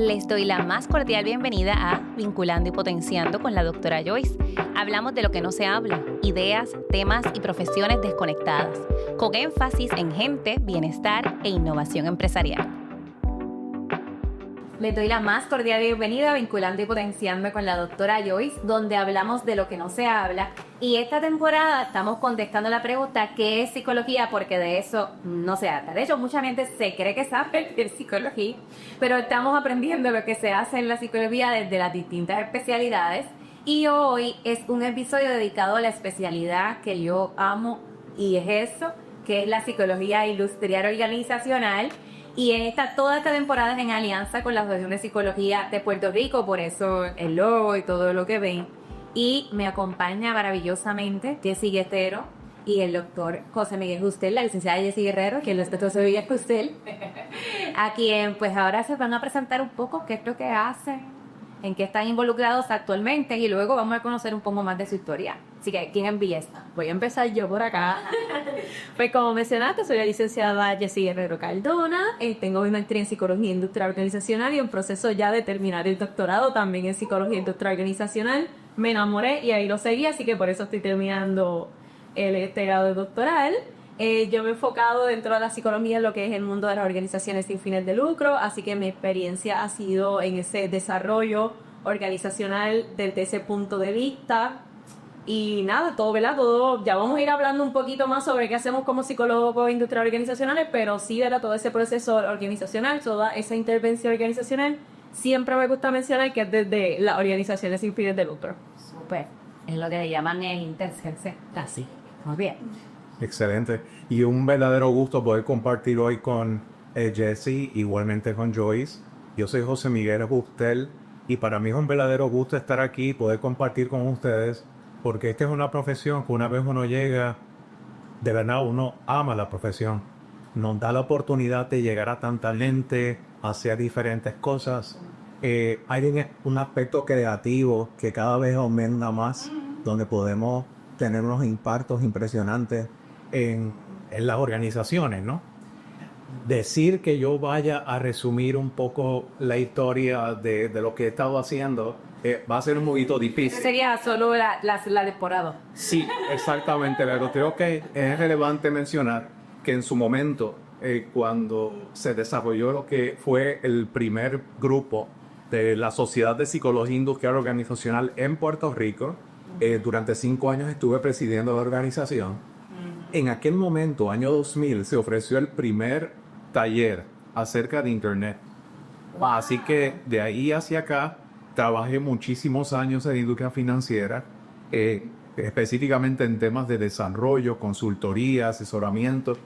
Les doy la más cordial bienvenida a Vinculando y Potenciando con la doctora Joyce. Hablamos de lo que no se habla, ideas, temas y profesiones desconectadas, con énfasis en gente, bienestar e innovación empresarial. Les doy la más cordial bienvenida a Vinculando y Potenciando con la doctora Joyce, donde hablamos de lo que no se habla. Y esta temporada estamos contestando la pregunta ¿qué es psicología? Porque de eso no se habla. De hecho, mucha gente se cree que sabe de psicología, pero estamos aprendiendo lo que se hace en la psicología desde las distintas especialidades. Y hoy es un episodio dedicado a la especialidad que yo amo y es eso, que es la psicología industrial organizacional. Y toda esta temporada es en alianza con la Asociación de Psicología de Puerto Rico, por eso el logo y todo lo que ven. Y me acompaña maravillosamente Jessy Guerrero y el doctor José Miguel Justel, la licenciada Jessy Guerrero, que es el doctor José Miguel Justel, a quien pues ahora se van a presentar un poco qué es lo que hacen, en qué están involucrados actualmente y luego vamos a conocer un poco más de su historia. Así que, ¿quién empieza? Voy a empezar yo por acá. Pues como mencionaste, soy la licenciada Jessy Guerrero Cardona, tengo mi maestría en Psicología Industrial Organizacional y en proceso ya de terminar el doctorado también en Psicología Industrial Organizacional. Me enamoré y ahí lo seguí, así que por eso estoy terminando este grado doctoral. Yo me he enfocado dentro de la psicología en lo que es el mundo de las organizaciones sin fines de lucro, así que mi experiencia ha sido en ese desarrollo organizacional desde ese punto de vista. Y nada, todo, ¿verdad? Todo, ya vamos a ir hablando un poquito más sobre qué hacemos como psicólogos industriales organizacionales, pero sí, ¿verdad? Todo ese proceso organizacional, toda esa intervención organizacional, siempre me gusta mencionar que es desde las organizaciones sin fines de lucro. Súper. Es lo que le llaman el intercerce. Así. Muy bien. Excelente. Y un verdadero gusto poder compartir hoy con Jessy, igualmente con Joyce. Yo soy José Miguel Justel y para mí es un verdadero gusto estar aquí y poder compartir con ustedes, porque esta es una profesión que una vez uno llega, de verdad uno ama la profesión. Nos da la oportunidad de llegar a tanta gente, hacer diferentes cosas. Hay un aspecto creativo que cada vez aumenta más, donde podemos tener unos impactos impresionantes en las organizaciones, ¿no? Decir que yo vaya a resumir un poco la historia de lo que he estado haciendo va a ser un poquito difícil. Sería solo la temporada. Sí, exactamente, pero creo que es relevante mencionar que en su momento, cuando se desarrolló lo que fue el primer grupo de la Sociedad de Psicología Industrial Organizacional en Puerto Rico, durante 5 años estuve presidiendo la organización. En aquel momento, año 2000, se ofreció el primer taller acerca de Internet. Wow. Así que de ahí hacia acá trabajé muchísimos años en industria financiera, específicamente en temas de desarrollo, consultoría, asesoramiento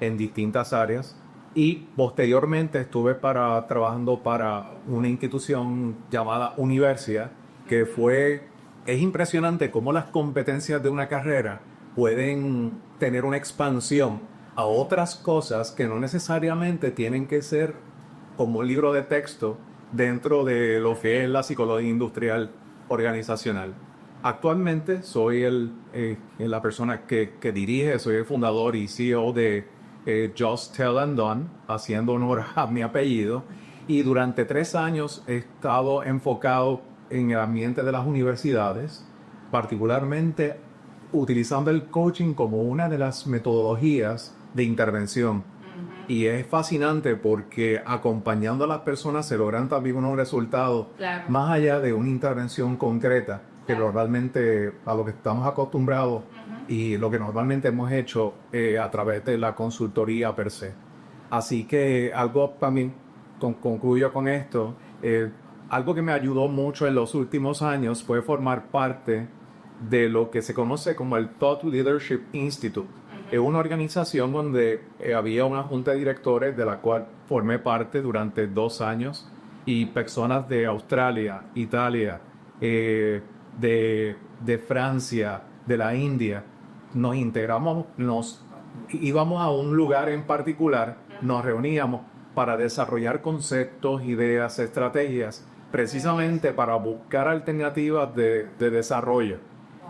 en distintas áreas. Y posteriormente estuve trabajando para una institución llamada Universia, que es impresionante cómo las competencias de una carrera pueden tener una expansión a otras cosas que no necesariamente tienen que ser como un libro de texto dentro de lo que es la psicología industrial organizacional. Actualmente soy la persona que dirige, soy el fundador y CEO de Just Tell and Done, haciendo honor a mi apellido, y durante 3 años he estado enfocado en el ambiente de las universidades, particularmente utilizando el coaching como una de las metodologías de intervención. Y es fascinante porque acompañando a las personas se logran también unos resultados más allá de una intervención concreta, que normalmente a lo que estamos acostumbrados y lo que normalmente hemos hecho a través de la consultoría per se. Así que algo también, concluyo con esto, algo que me ayudó mucho en los últimos años fue formar parte de lo que se conoce como el Thought Leadership Institute. Es una organización donde había una junta de directores de la cual formé parte durante 2 años y personas de Australia, Italia, de Francia, de la India. Nos integramos, íbamos a un lugar en particular, nos reuníamos para desarrollar conceptos, ideas, estrategias, precisamente para buscar alternativas de desarrollo.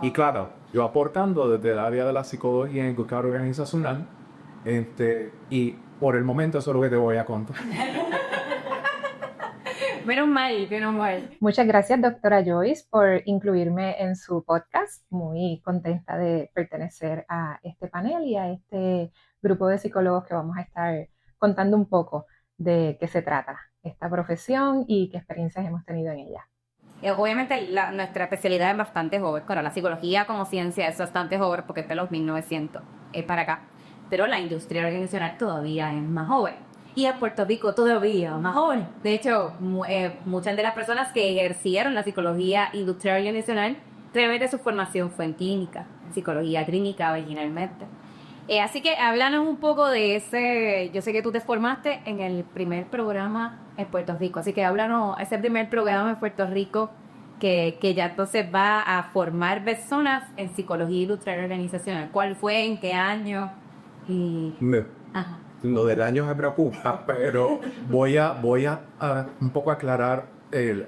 Y claro, yo aportando desde el área de la psicología industrial organizacional, y por el momento eso es lo que te voy a contar. Menos mal, menos mal. Muchas gracias, doctora Joyce, por incluirme en su podcast. Muy contenta de pertenecer a este panel y a este grupo de psicólogos que vamos a estar contando un poco de qué se trata esta profesión y qué experiencias hemos tenido en ella. Obviamente nuestra especialidad es bastante joven, pero la psicología como ciencia es bastante joven porque es de los 1900 para acá, pero la industria organizacional todavía es más joven. Y en Puerto Rico todavía más joven. De hecho, muchas de las personas que ejercieron la psicología industrial organizacional, realmente su formación fue en clínica, en psicología clínica originalmente. Así que háblanos un poco de ese, yo sé que tú te formaste en el primer programa en Puerto Rico, así que háblanos ese primer programa en Puerto Rico que ya entonces va a formar personas en psicología industrial organizacional. ¿Cuál fue? ¿En qué año? Ajá. Lo del año me preocupa, pero voy a un poco aclarar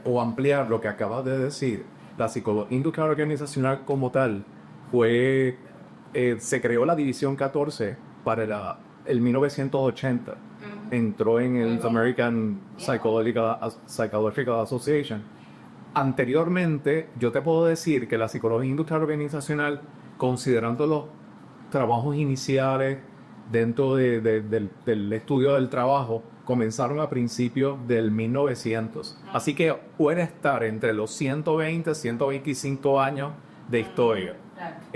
o ampliar lo que acabas de decir. La psicología industrial organizacional como tal fue... se creó la División 14 para el 1980. Entró en el American Psychological Association. Anteriormente, yo te puedo decir que la psicología industrial organizacional, considerando los trabajos iniciales dentro del estudio del trabajo, comenzaron a principios del 1900. Así que puede estar entre los 120 y 125 años de historia.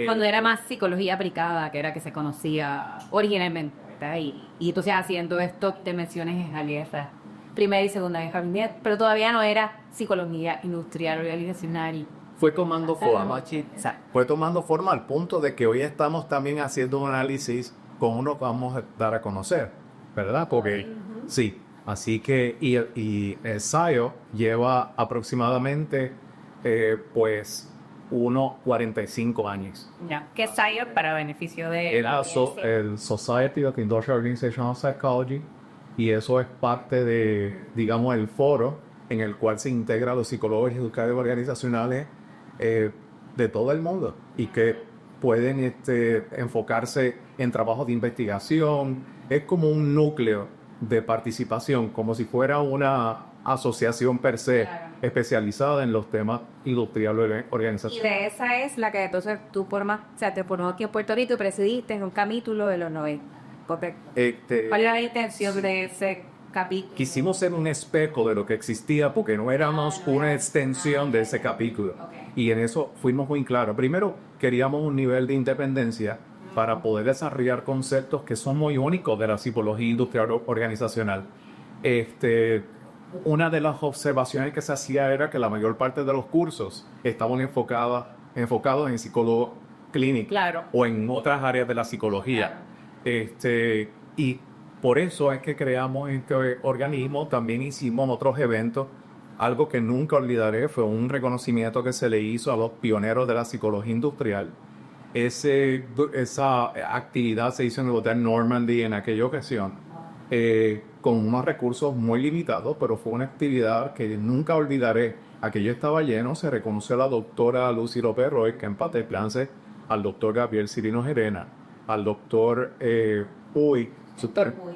Cuando era más psicología aplicada, que era que se conocía originalmente, ¿verdad? Y entonces haciendo esto te menciones abiertas, primera y segunda guerra mundial, pero todavía no era psicología industrial organizacional. Fue tomando forma al punto de que hoy estamos también haciendo un análisis con uno que vamos a dar a conocer, ¿verdad? Porque sí, así que y SIO lleva aproximadamente unos 45 años. Ya, ¿qué es SIO para beneficio de...? Era el Society of Industrial Organizational Psychology, y eso es parte de, digamos, el foro en el cual se integran los psicólogos y educadores organizacionales de todo el mundo y que pueden enfocarse en trabajos de investigación. Es como un núcleo de participación, como si fuera una asociación per se, especializada en los temas industriales organizacionales. Y de esa es la que entonces tú te formó aquí en Puerto Rico y presidiste en un capítulo de los 90. Correcto. ¿Cuál era la intención de ese capítulo? Quisimos ser un espejo de lo que existía porque no éramos una extensión de ese capítulo. Y en eso fuimos muy claros. Primero, queríamos un nivel de independencia para poder desarrollar conceptos que son muy únicos de la psicología industrial organizacional. Una de las observaciones que se hacía era que la mayor parte de los cursos estaban enfocados en psicólogo clínico o en otras áreas de la psicología. Y por eso es que creamos este organismo. También hicimos otros eventos. Algo que nunca olvidaré fue un reconocimiento que se le hizo a los pioneros de la psicología industrial. Esa actividad se hizo en el Hotel Normandy en aquella ocasión, con unos recursos muy limitados, pero fue una actividad que nunca olvidaré. Aquello estaba lleno. Se reconoció a la doctora Lucy López Roy, que en paz descanse, al doctor Gabriel Cirino Gerena, al doctor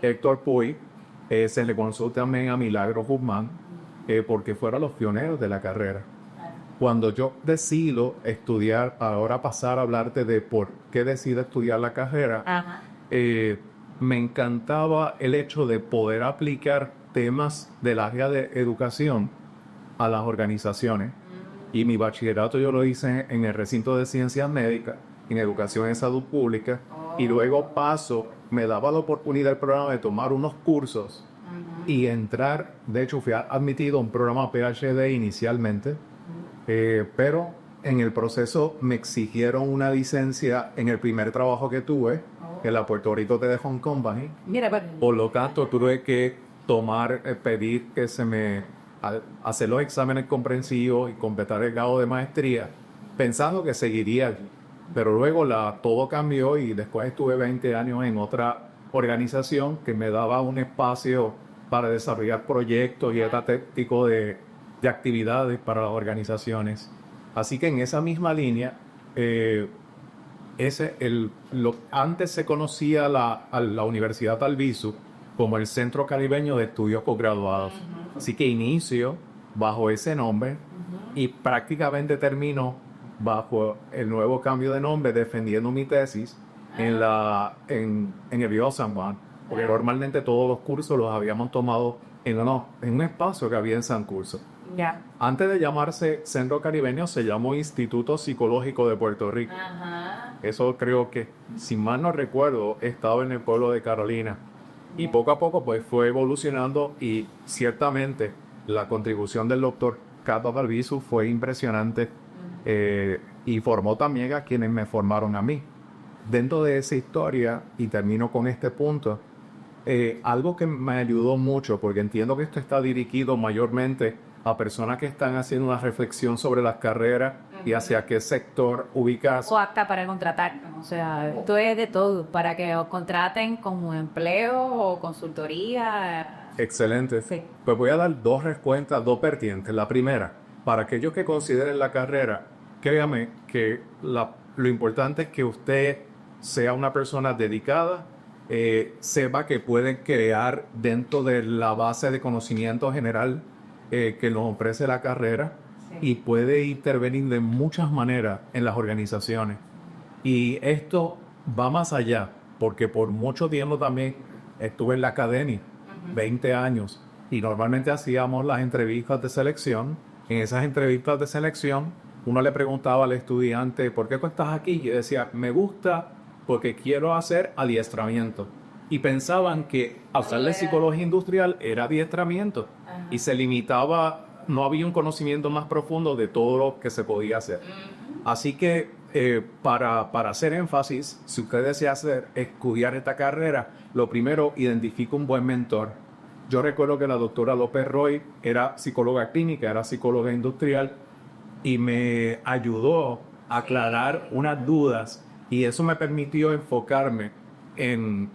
Héctor Puy, se le conoció también a Milagro Guzmán, porque fueron los pioneros de la carrera. Cuando yo decido estudiar, ahora pasar a hablarte de por qué decido estudiar la carrera, me encantaba el hecho de poder aplicar temas del área de educación a las organizaciones. Y mi bachillerato yo lo hice en el recinto de ciencias médicas, en educación en salud pública, y luego me daba la oportunidad el programa de tomar unos cursos y entrar. De hecho, fui admitido a un programa PhD inicialmente, pero en el proceso me exigieron una licencia en el primer trabajo que tuve, en la Puerto Rico Telephone Company. Por lo tanto, tuve que pedir que hacer los exámenes comprensivos y completar el grado de maestría, pensando que seguiría allí. Pero luego todo cambió y después estuve 20 años en otra organización que me daba un espacio para desarrollar proyectos y este tipo de actividades para las organizaciones. Así que en esa misma línea, antes se conocía a la Universidad Albizu como el Centro Caribeño de Estudios Posgraduados. Así que inicio bajo ese nombre y prácticamente termino bajo el nuevo cambio de nombre defendiendo mi tesis en el Viejo San Juan, porque normalmente todos los cursos los habíamos tomado en un espacio que había en Santurce. Ya. Antes de llamarse Centro Caribeño, se llamó Instituto Psicológico de Puerto Rico. Eso creo que, si mal no recuerdo, estaba en el pueblo de Carolina. Y poco a poco pues fue evolucionando y ciertamente la contribución del doctor Cato Galvizu fue impresionante y formó también a quienes me formaron a mí. Dentro de esa historia, y termino con este punto, algo que me ayudó mucho, porque entiendo que esto está dirigido mayormente a personas que están haciendo una reflexión sobre las carreras y hacia qué sector ubicarse. O apta para contratar. O sea, esto es de todo, para que os contraten como empleo o consultoría. Excelente. Sí. Pues voy a dar dos respuestas, dos vertientes. La primera, para aquellos que consideren la carrera, créame que lo importante es que usted sea una persona dedicada, sepa que puede crear dentro de la base de conocimiento general que nos ofrece la carrera y puede intervenir de muchas maneras en las organizaciones. Y esto va más allá, porque por mucho tiempo también estuve en la academia, 20 años, y normalmente hacíamos las entrevistas de selección. En esas entrevistas de selección, uno le preguntaba al estudiante, ¿por qué tú estás aquí? Y decía, me gusta porque quiero hacer adiestramiento. Y pensaban que hacer de psicología industrial era adiestramiento. Y se limitaba, no había un conocimiento más profundo de todo lo que se podía hacer. Así que para hacer énfasis, si usted desea estudiar esta carrera, lo primero, identifica un buen mentor. Yo recuerdo que la doctora López Roy era psicóloga clínica, era psicóloga industrial, y me ayudó a aclarar unas dudas, y eso me permitió enfocarme en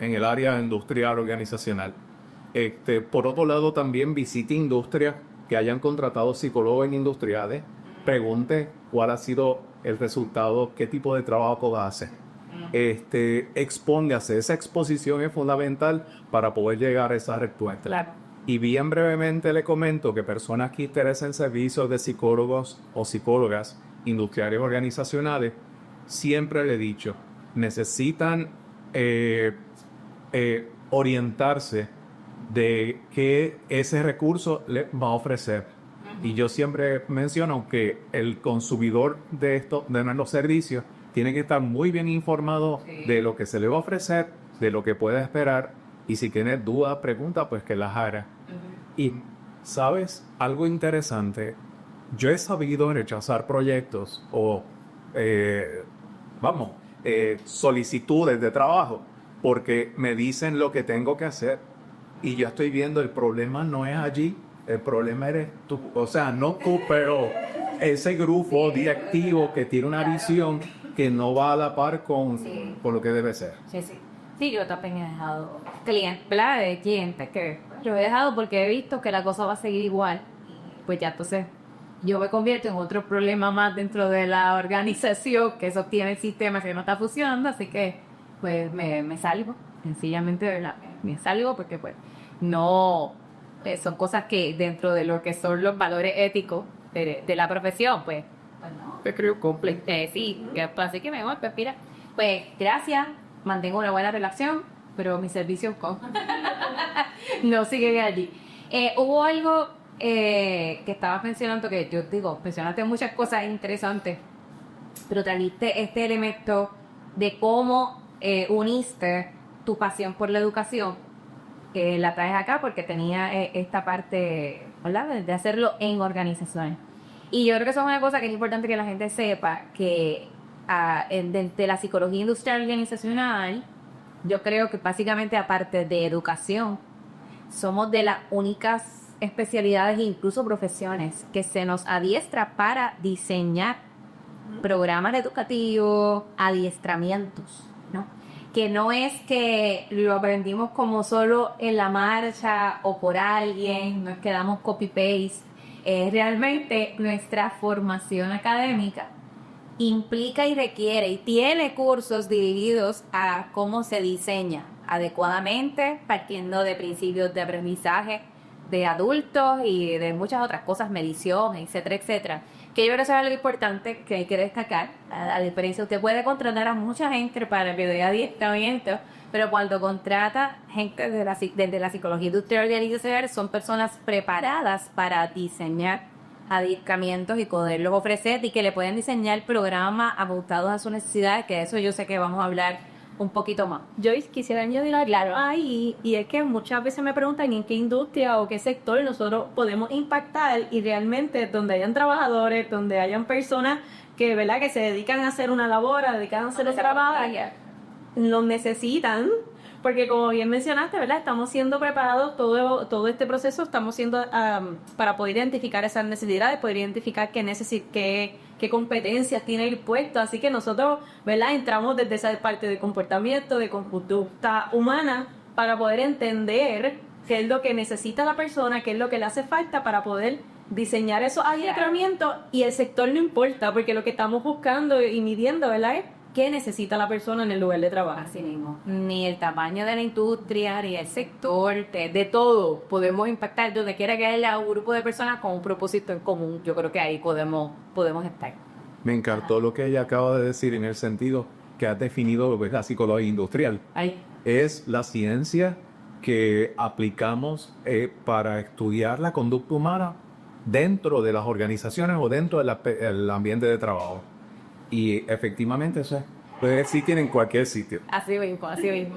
el área industrial organizacional. Por otro lado, también visite industrias que hayan contratado psicólogos en industriales, pregunte cuál ha sido el resultado, qué tipo de trabajo hace. Expóngase, esa exposición es fundamental para poder llegar a esa respuesta. Claro. Y bien brevemente le comento que personas que interesen servicios de psicólogos o psicólogas industriales organizacionales, siempre le he dicho, necesitan orientarse de qué ese recurso le va a ofrecer. Y yo siempre menciono que el consumidor de nuestros servicios tiene que estar muy bien informado de lo que se le va a ofrecer, de lo que puede esperar, y si tiene dudas, preguntas, pues que las haga. Y, ¿sabes? Algo interesante, yo he sabido rechazar proyectos o, solicitudes de trabajo porque me dicen lo que tengo que hacer y yo estoy viendo el problema no es allí, el problema eres tú, o sea, no tú, pero ese grupo directivo que tiene una visión que no va a la par con lo que debe ser. Sí, yo también he dejado clientes que yo he dejado porque he visto que la cosa va a seguir igual. Pues ya, entonces yo me convierto en otro problema más dentro de la organización que sostiene el sistema que no está funcionando, así que pues me salgo, sencillamente, ¿verdad? Me salgo porque pues no, son cosas que dentro de lo que son los valores éticos de la profesión, pues no, te creo complejo. Sí, así que mejor, pues mira, pues gracias, mantengo una buena relación, pero mis servicios no siguen allí. Hubo algo que estabas mencionando, que yo digo, mencionaste muchas cosas interesantes, pero trajiste este elemento de cómo uniste tu pasión por la educación, que la traes acá porque tenía esta parte, ¿verdad?, de hacerlo en organizaciones. Y yo creo que eso es una cosa que es importante que la gente sepa, que de la psicología industrial organizacional, yo creo que básicamente, aparte de educación, somos de las únicas especialidades e incluso profesiones que se nos adiestra para diseñar programas educativos, adiestramientos, ¿no? Que no es que lo aprendimos como solo en la marcha o por alguien, no es que damos copy-paste. Realmente nuestra formación académica implica y requiere y tiene cursos dirigidos a cómo se diseña adecuadamente, partiendo de principios de aprendizaje, de adultos y de muchas otras cosas, medición, etcétera, etcétera. Que yo creo que eso es algo importante que hay que destacar. A diferencia, usted puede contratar a mucha gente para que dé adiestramiento, pero cuando contrata gente desde la psicología industrial y organizacional, son personas preparadas para diseñar adiestramientos y poderlos ofrecer y que le pueden diseñar programas ajustados a sus necesidades, que de eso yo sé que vamos a hablar un poquito más. Joyce, quisiera añadir algo Claro. ahí, y es que muchas veces me preguntan en qué industria o qué sector nosotros podemos impactar, y realmente donde hayan trabajadores, donde hayan personas que, ¿verdad?, que se dedican a hacer una labor, a dedican a hacer el trabajo, lo necesitan, porque como bien mencionaste, ¿verdad?, estamos siendo preparados, todo este proceso estamos siendo para poder identificar esas necesidades, poder identificar qué competencias tiene el puesto. Así que nosotros, ¿verdad?, entramos desde esa parte de comportamiento, de conducta humana, para poder entender qué es lo que necesita la persona, qué es lo que le hace falta para poder diseñar esos adiestramientos. Y el sector no importa, porque lo que estamos buscando y midiendo, ¿verdad?, es qué necesita la persona en el lugar de trabajo. Así mismo. Ni el tamaño de la industria, ni el sector, de todo. Podemos impactar donde quiera que haya un grupo de personas con un propósito en común. Yo creo que ahí podemos estar. Me encantó lo que ella acaba de decir en el sentido que has definido lo que es la psicología industrial. Ahí. Es la ciencia que aplicamos para estudiar la conducta humana dentro de las organizaciones o dentro del ambiente de trabajo. Y efectivamente eso puede existir en cualquier sitio. Así mismo, así mismo.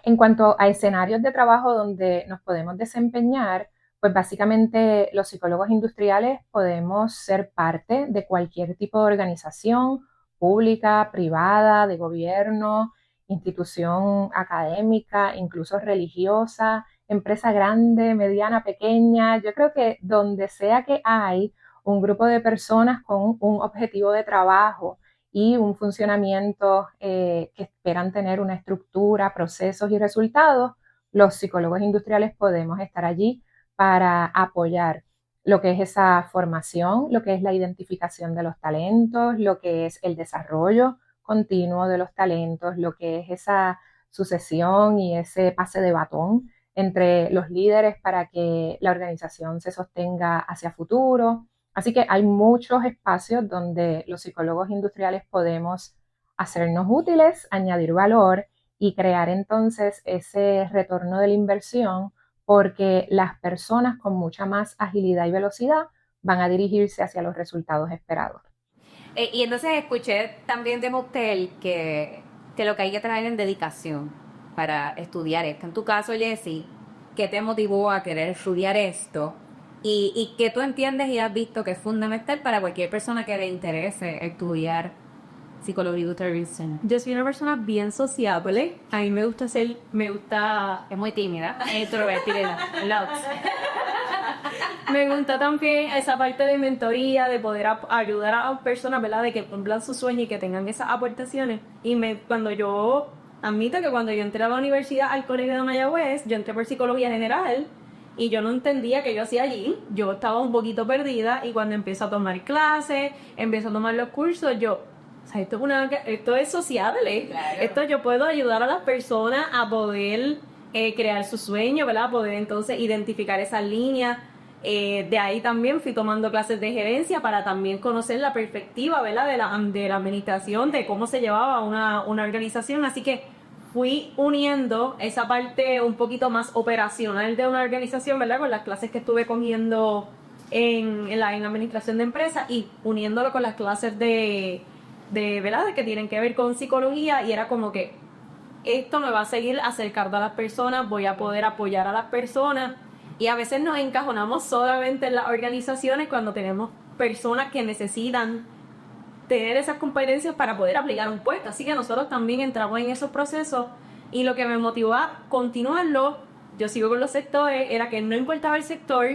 En cuanto a escenarios de trabajo donde nos podemos desempeñar, pues básicamente los psicólogos industriales podemos ser parte de cualquier tipo de organización pública, privada, de gobierno, institución académica, incluso religiosa, empresa grande, mediana, pequeña. Yo creo que donde sea que hay un grupo de personas con un objetivo de trabajo y un funcionamiento que esperan tener una estructura, procesos y resultados, los psicólogos industriales podemos estar allí para apoyar lo que es esa formación, lo que es la identificación de los talentos, lo que es el desarrollo continuo de los talentos, lo que es esa sucesión y ese pase de batón entre los líderes para que la organización se sostenga hacia futuro. Así que hay muchos espacios donde los psicólogos industriales podemos hacernos útiles, añadir valor y crear entonces ese retorno de la inversión, porque las personas con mucha más agilidad y velocidad van a dirigirse hacia los resultados esperados. Y entonces escuché también de Motel que lo que hay que traer en dedicación para estudiar esto. En tu caso, Jessie, ¿qué te motivó a querer estudiar esto? Y que tú entiendes y has visto que es fundamental para cualquier persona que le interese estudiar psicología industrial. Yo soy una persona bien sociable. A mí me gusta Es muy tímida, extrovertida, me gusta también esa parte de mentoría, de poder ayudar a personas, ¿verdad?, de que cumplan sus sueños y que tengan esas aportaciones. Cuando yo entré a la universidad, al colegio de Mayagüez, yo entré por psicología general y yo no entendía qué yo hacía allí. Yo estaba un poquito perdida, y cuando empiezo a tomar clases, empiezo a tomar los cursos, o sea, esto es sociable. Claro. Esto yo puedo ayudar a las personas a poder crear su sueño, ¿verdad? Poder entonces identificar esas líneas. De ahí también fui tomando clases de gerencia para también conocer la perspectiva, ¿verdad?, de la administración, de cómo se llevaba una organización. Así que fui uniendo esa parte un poquito más operacional de una organización, ¿verdad?, con las clases que estuve cogiendo en administración de empresas, y uniéndolo con las clases de ¿verdad?, de que tienen que ver con psicología. Y era como que esto me va a seguir acercando a las personas, voy a poder apoyar a las personas. Y a veces nos encajonamos solamente en las organizaciones cuando tenemos personas que necesitan tener esas competencias para poder aplicar un puesto. Así que nosotros también entramos en esos procesos, y lo que me motivó a continuarlo, yo sigo con los sectores, era que no importaba el sector,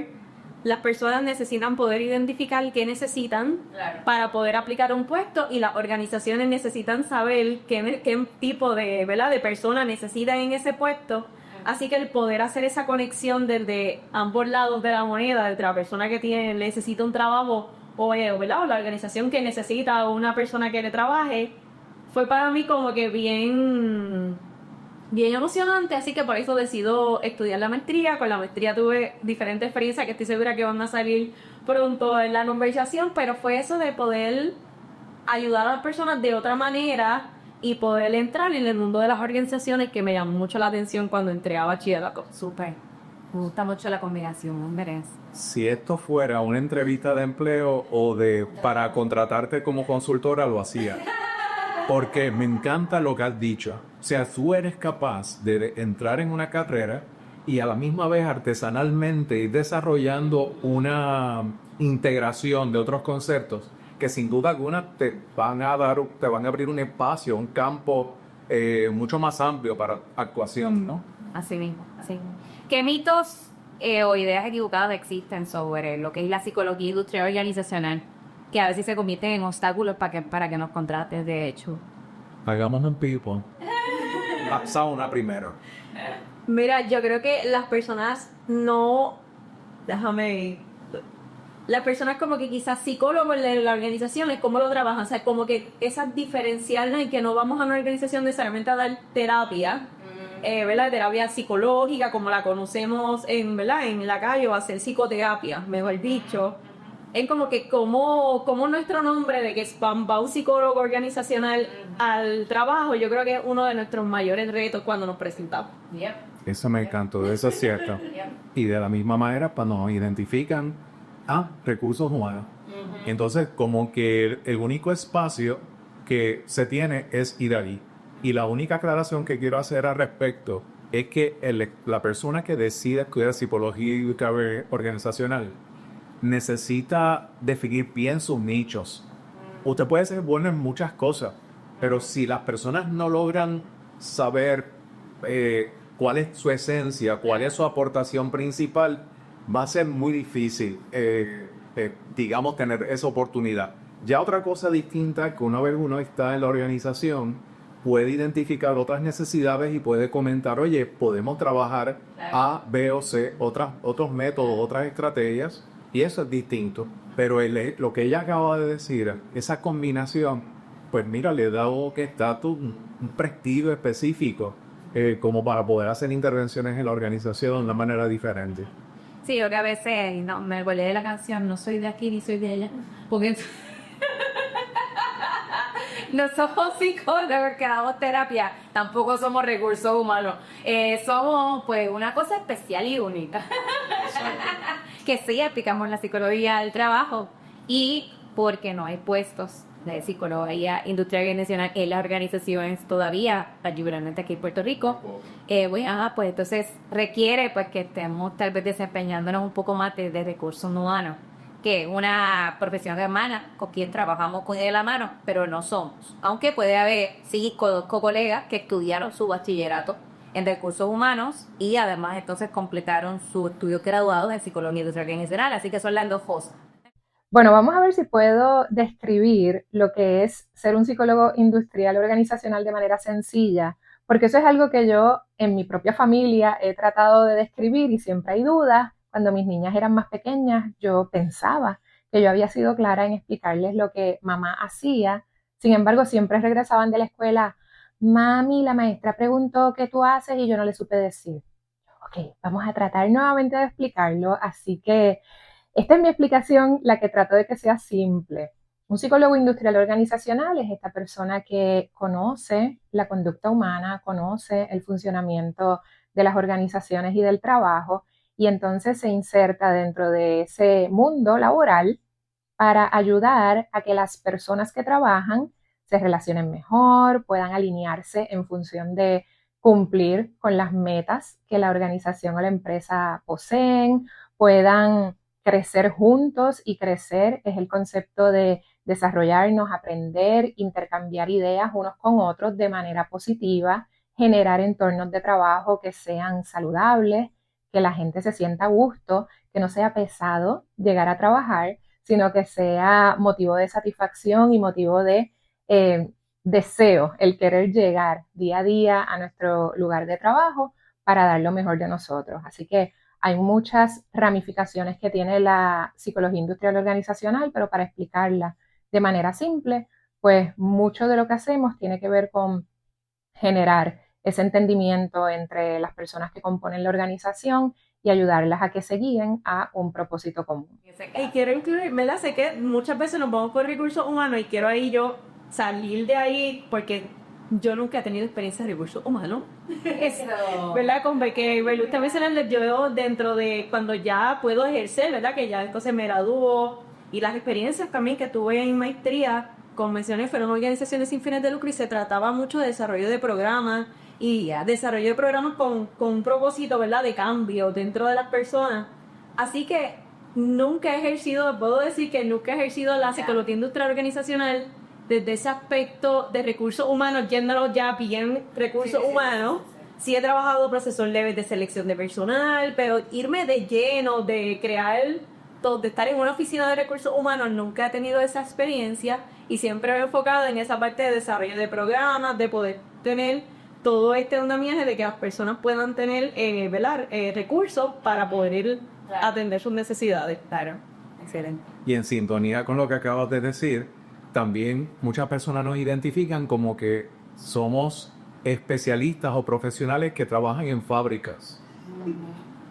las personas necesitan poder identificar qué necesitan, Claro, para poder aplicar un puesto, y las organizaciones necesitan saber qué tipo de, ¿verdad?, de persona necesitan en ese puesto. Así que el poder hacer esa conexión desde ambos lados de la moneda, desde la persona que necesita un trabajo ¿verdad?, o la organización que necesita una persona que le trabaje, fue para mí como que bien bien emocionante, así que por eso decido estudiar la maestría. Con la maestría tuve diferentes experiencias que estoy segura que van a salir pronto en la conversación, pero fue eso de poder ayudar a las personas de otra manera y poder entrar en el mundo de las organizaciones, que me llamó mucho la atención cuando entré a bachillerato. Súper. Me gusta mucho la combinación, hombre. Si esto fuera una entrevista de empleo o de para contratarte como consultora, lo hacía. Porque me encanta lo que has dicho. O sea, tú eres capaz de entrar en una carrera y a la misma vez artesanalmente ir desarrollando una integración de otros conceptos que sin duda alguna te van a abrir un espacio, un campo mucho más amplio para actuación, ¿no? Así mismo, así mismo. ¿Qué mitos o ideas equivocadas existen sobre lo que es la psicología industrial organizacional que a veces se convierten en obstáculos para que nos contrates, de hecho? Hagamos un people. Sauna primero. Mira, yo creo que las personas no... Las personas como que quizás psicólogos de la organización es cómo lo trabajan, o sea, como que esas diferenciarlas y que no vamos a una organización necesariamente a dar terapia, ¿verdad? Terapia psicológica como la conocemos ¿verdad? En la calle, o hacer psicoterapia, mejor dicho. Es como que como nuestro nombre de que va un psicólogo organizacional al trabajo, yo creo que es uno de nuestros mayores retos cuando nos presentamos. Yep. Eso me encantó, eso es cierto. Y de la misma manera, pues nos identifican a recursos humanos. Entonces, como que el único espacio que se tiene es ir ahí. Y la única aclaración que quiero hacer al respecto es que la persona que decide estudiar psicología y organizacional necesita definir bien sus nichos. Usted puede ser bueno en muchas cosas, pero si las personas no logran saber cuál es su esencia, cuál es su aportación principal, va a ser muy difícil, digamos, tener esa oportunidad. Ya otra cosa distinta es que una vez uno está en la organización, puede identificar otras necesidades y puede comentar, oye, podemos trabajar A, B o C, otros métodos, otras estrategias, y eso es distinto. Pero lo que ella acaba de decir, esa combinación, pues mira, le da un prestigio específico como para poder hacer intervenciones en la organización de una manera diferente. Sí, yo que a veces no, me volé de la canción, no soy de aquí ni soy de allá, porque no somos psicólogos que damos terapia, tampoco somos recursos humanos, somos pues una cosa especial y única, que sí aplicamos la psicología al trabajo y porque no hay puestos de psicología industrial y nacional en las organizaciones todavía, particularmente aquí en Puerto Rico, pues entonces requiere pues que estemos tal vez desempeñándonos un poco más de recursos humanos, que es una profesión hermana con quien trabajamos de la mano, pero no somos. Aunque puede haber, sí, colegas que estudiaron su bachillerato en recursos humanos y además entonces completaron su estudio graduado en psicología industrial y nacional, así que son las dos cosas. Bueno, vamos a ver si puedo describir lo que es ser un psicólogo industrial organizacional de manera sencilla, porque eso es algo que yo en mi propia familia he tratado de describir y siempre hay dudas. Cuando mis niñas eran más pequeñas, yo pensaba que yo había sido clara en explicarles lo que mamá hacía. Sin embargo, siempre regresaban de la escuela, mami, la maestra preguntó qué tú haces y yo no le supe decir. Ok, vamos a tratar nuevamente de explicarlo, así que esta es mi explicación, la que trato de que sea simple. Un psicólogo industrial organizacional es esta persona que conoce la conducta humana, conoce el funcionamiento de las organizaciones y del trabajo, y entonces se inserta dentro de ese mundo laboral para ayudar a que las personas que trabajan se relacionen mejor, puedan alinearse en función de cumplir con las metas que la organización o la empresa poseen, puedan crecer juntos, y crecer es el concepto de desarrollarnos, aprender, intercambiar ideas unos con otros de manera positiva, generar entornos de trabajo que sean saludables, que la gente se sienta a gusto, que no sea pesado llegar a trabajar, sino que sea motivo de satisfacción y motivo de deseo, el querer llegar día a día a nuestro lugar de trabajo para dar lo mejor de nosotros. Así que hay muchas ramificaciones que tiene la psicología industrial organizacional, pero para explicarla de manera simple, pues mucho de lo que hacemos tiene que ver con generar ese entendimiento entre las personas que componen la organización y ayudarlas a que se guíen a un propósito común. Y quiero incluir, ¿verdad? Sé que muchas veces nos vamos por recursos humanos y quiero ahí yo salir de ahí porque yo nunca he tenido experiencia de recursos humanos. Eso. ¿Verdad? Con que usted mencionando, yo dentro de cuando ya puedo ejercer, ¿verdad? Que ya entonces me graduó y las experiencias también que tuve en maestría, como mencioné, fueron organizaciones sin fines de lucro y se trataba mucho de desarrollo de programas y desarrollo de programas con un propósito, ¿verdad? De cambio dentro de las personas. Así que nunca he ejercido, puedo decir que nunca he ejercido la psicología industrial organizacional desde ese aspecto de recursos humanos, yéndolo ya bien recursos humanos. Sí he trabajado procesos leves de selección de personal, pero irme de lleno, de crear, de estar en una oficina de recursos humanos, nunca he tenido esa experiencia y siempre me he enfocado en esa parte de desarrollo de programas, de poder tener todo este andamiaje de que las personas puedan tener recursos para poder atender sus necesidades. Claro, excelente. Y en sintonía con lo que acabas de decir, también muchas personas nos identifican como que somos especialistas o profesionales que trabajan en fábricas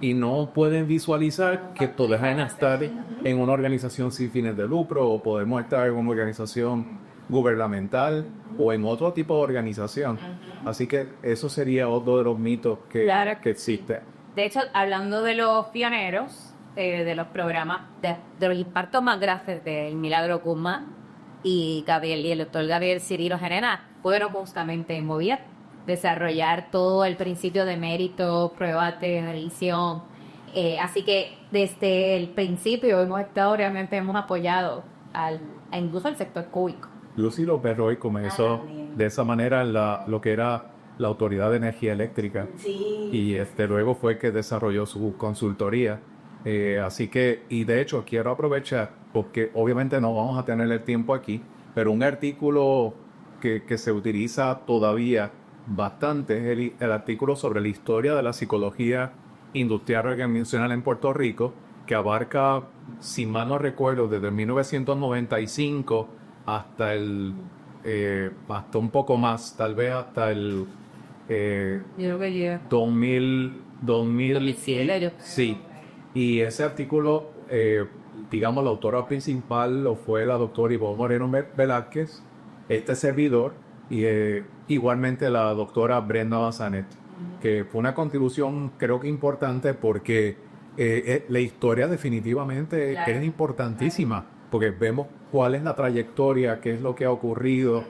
y no pueden visualizar que podemos estar en una organización sin fines de lucro o podemos estar en una organización gubernamental o en otro tipo de organización. Así que eso sería otro de los mitos que existe. De hecho, hablando de los pioneros, de los programas, de los impactos más grandes del Milagro Guzmán y el doctor Gabriel Cirilo Gerena, fueron justamente en Moviat, desarrollar todo el principio de mérito, pruebas de revisión. Así que desde el principio hemos estado, realmente hemos apoyado incluso al sector público. Lucy López Roy comenzó de esa manera lo que era la Autoridad de Energía Eléctrica. Sí. Y luego fue que desarrolló su consultoría. Así que, y de hecho quiero aprovechar, porque obviamente no vamos a tener el tiempo aquí, pero un artículo que se utiliza todavía bastante es el artículo sobre la historia de la psicología industrial organizacional en Puerto Rico, que abarca, si mal no recuerdo, desde 1995 hasta hasta un poco más, tal vez hasta el Yo creo que llega 2000 sí. Y ese artículo, digamos, la autora principal lo fue la doctora Ivonne Moreno Velázquez, este servidor, y igualmente la doctora Brenda Bazanet, que fue una contribución creo que importante porque la historia definitivamente es importantísima, porque vemos cuál es la trayectoria, qué es lo que ha ocurrido,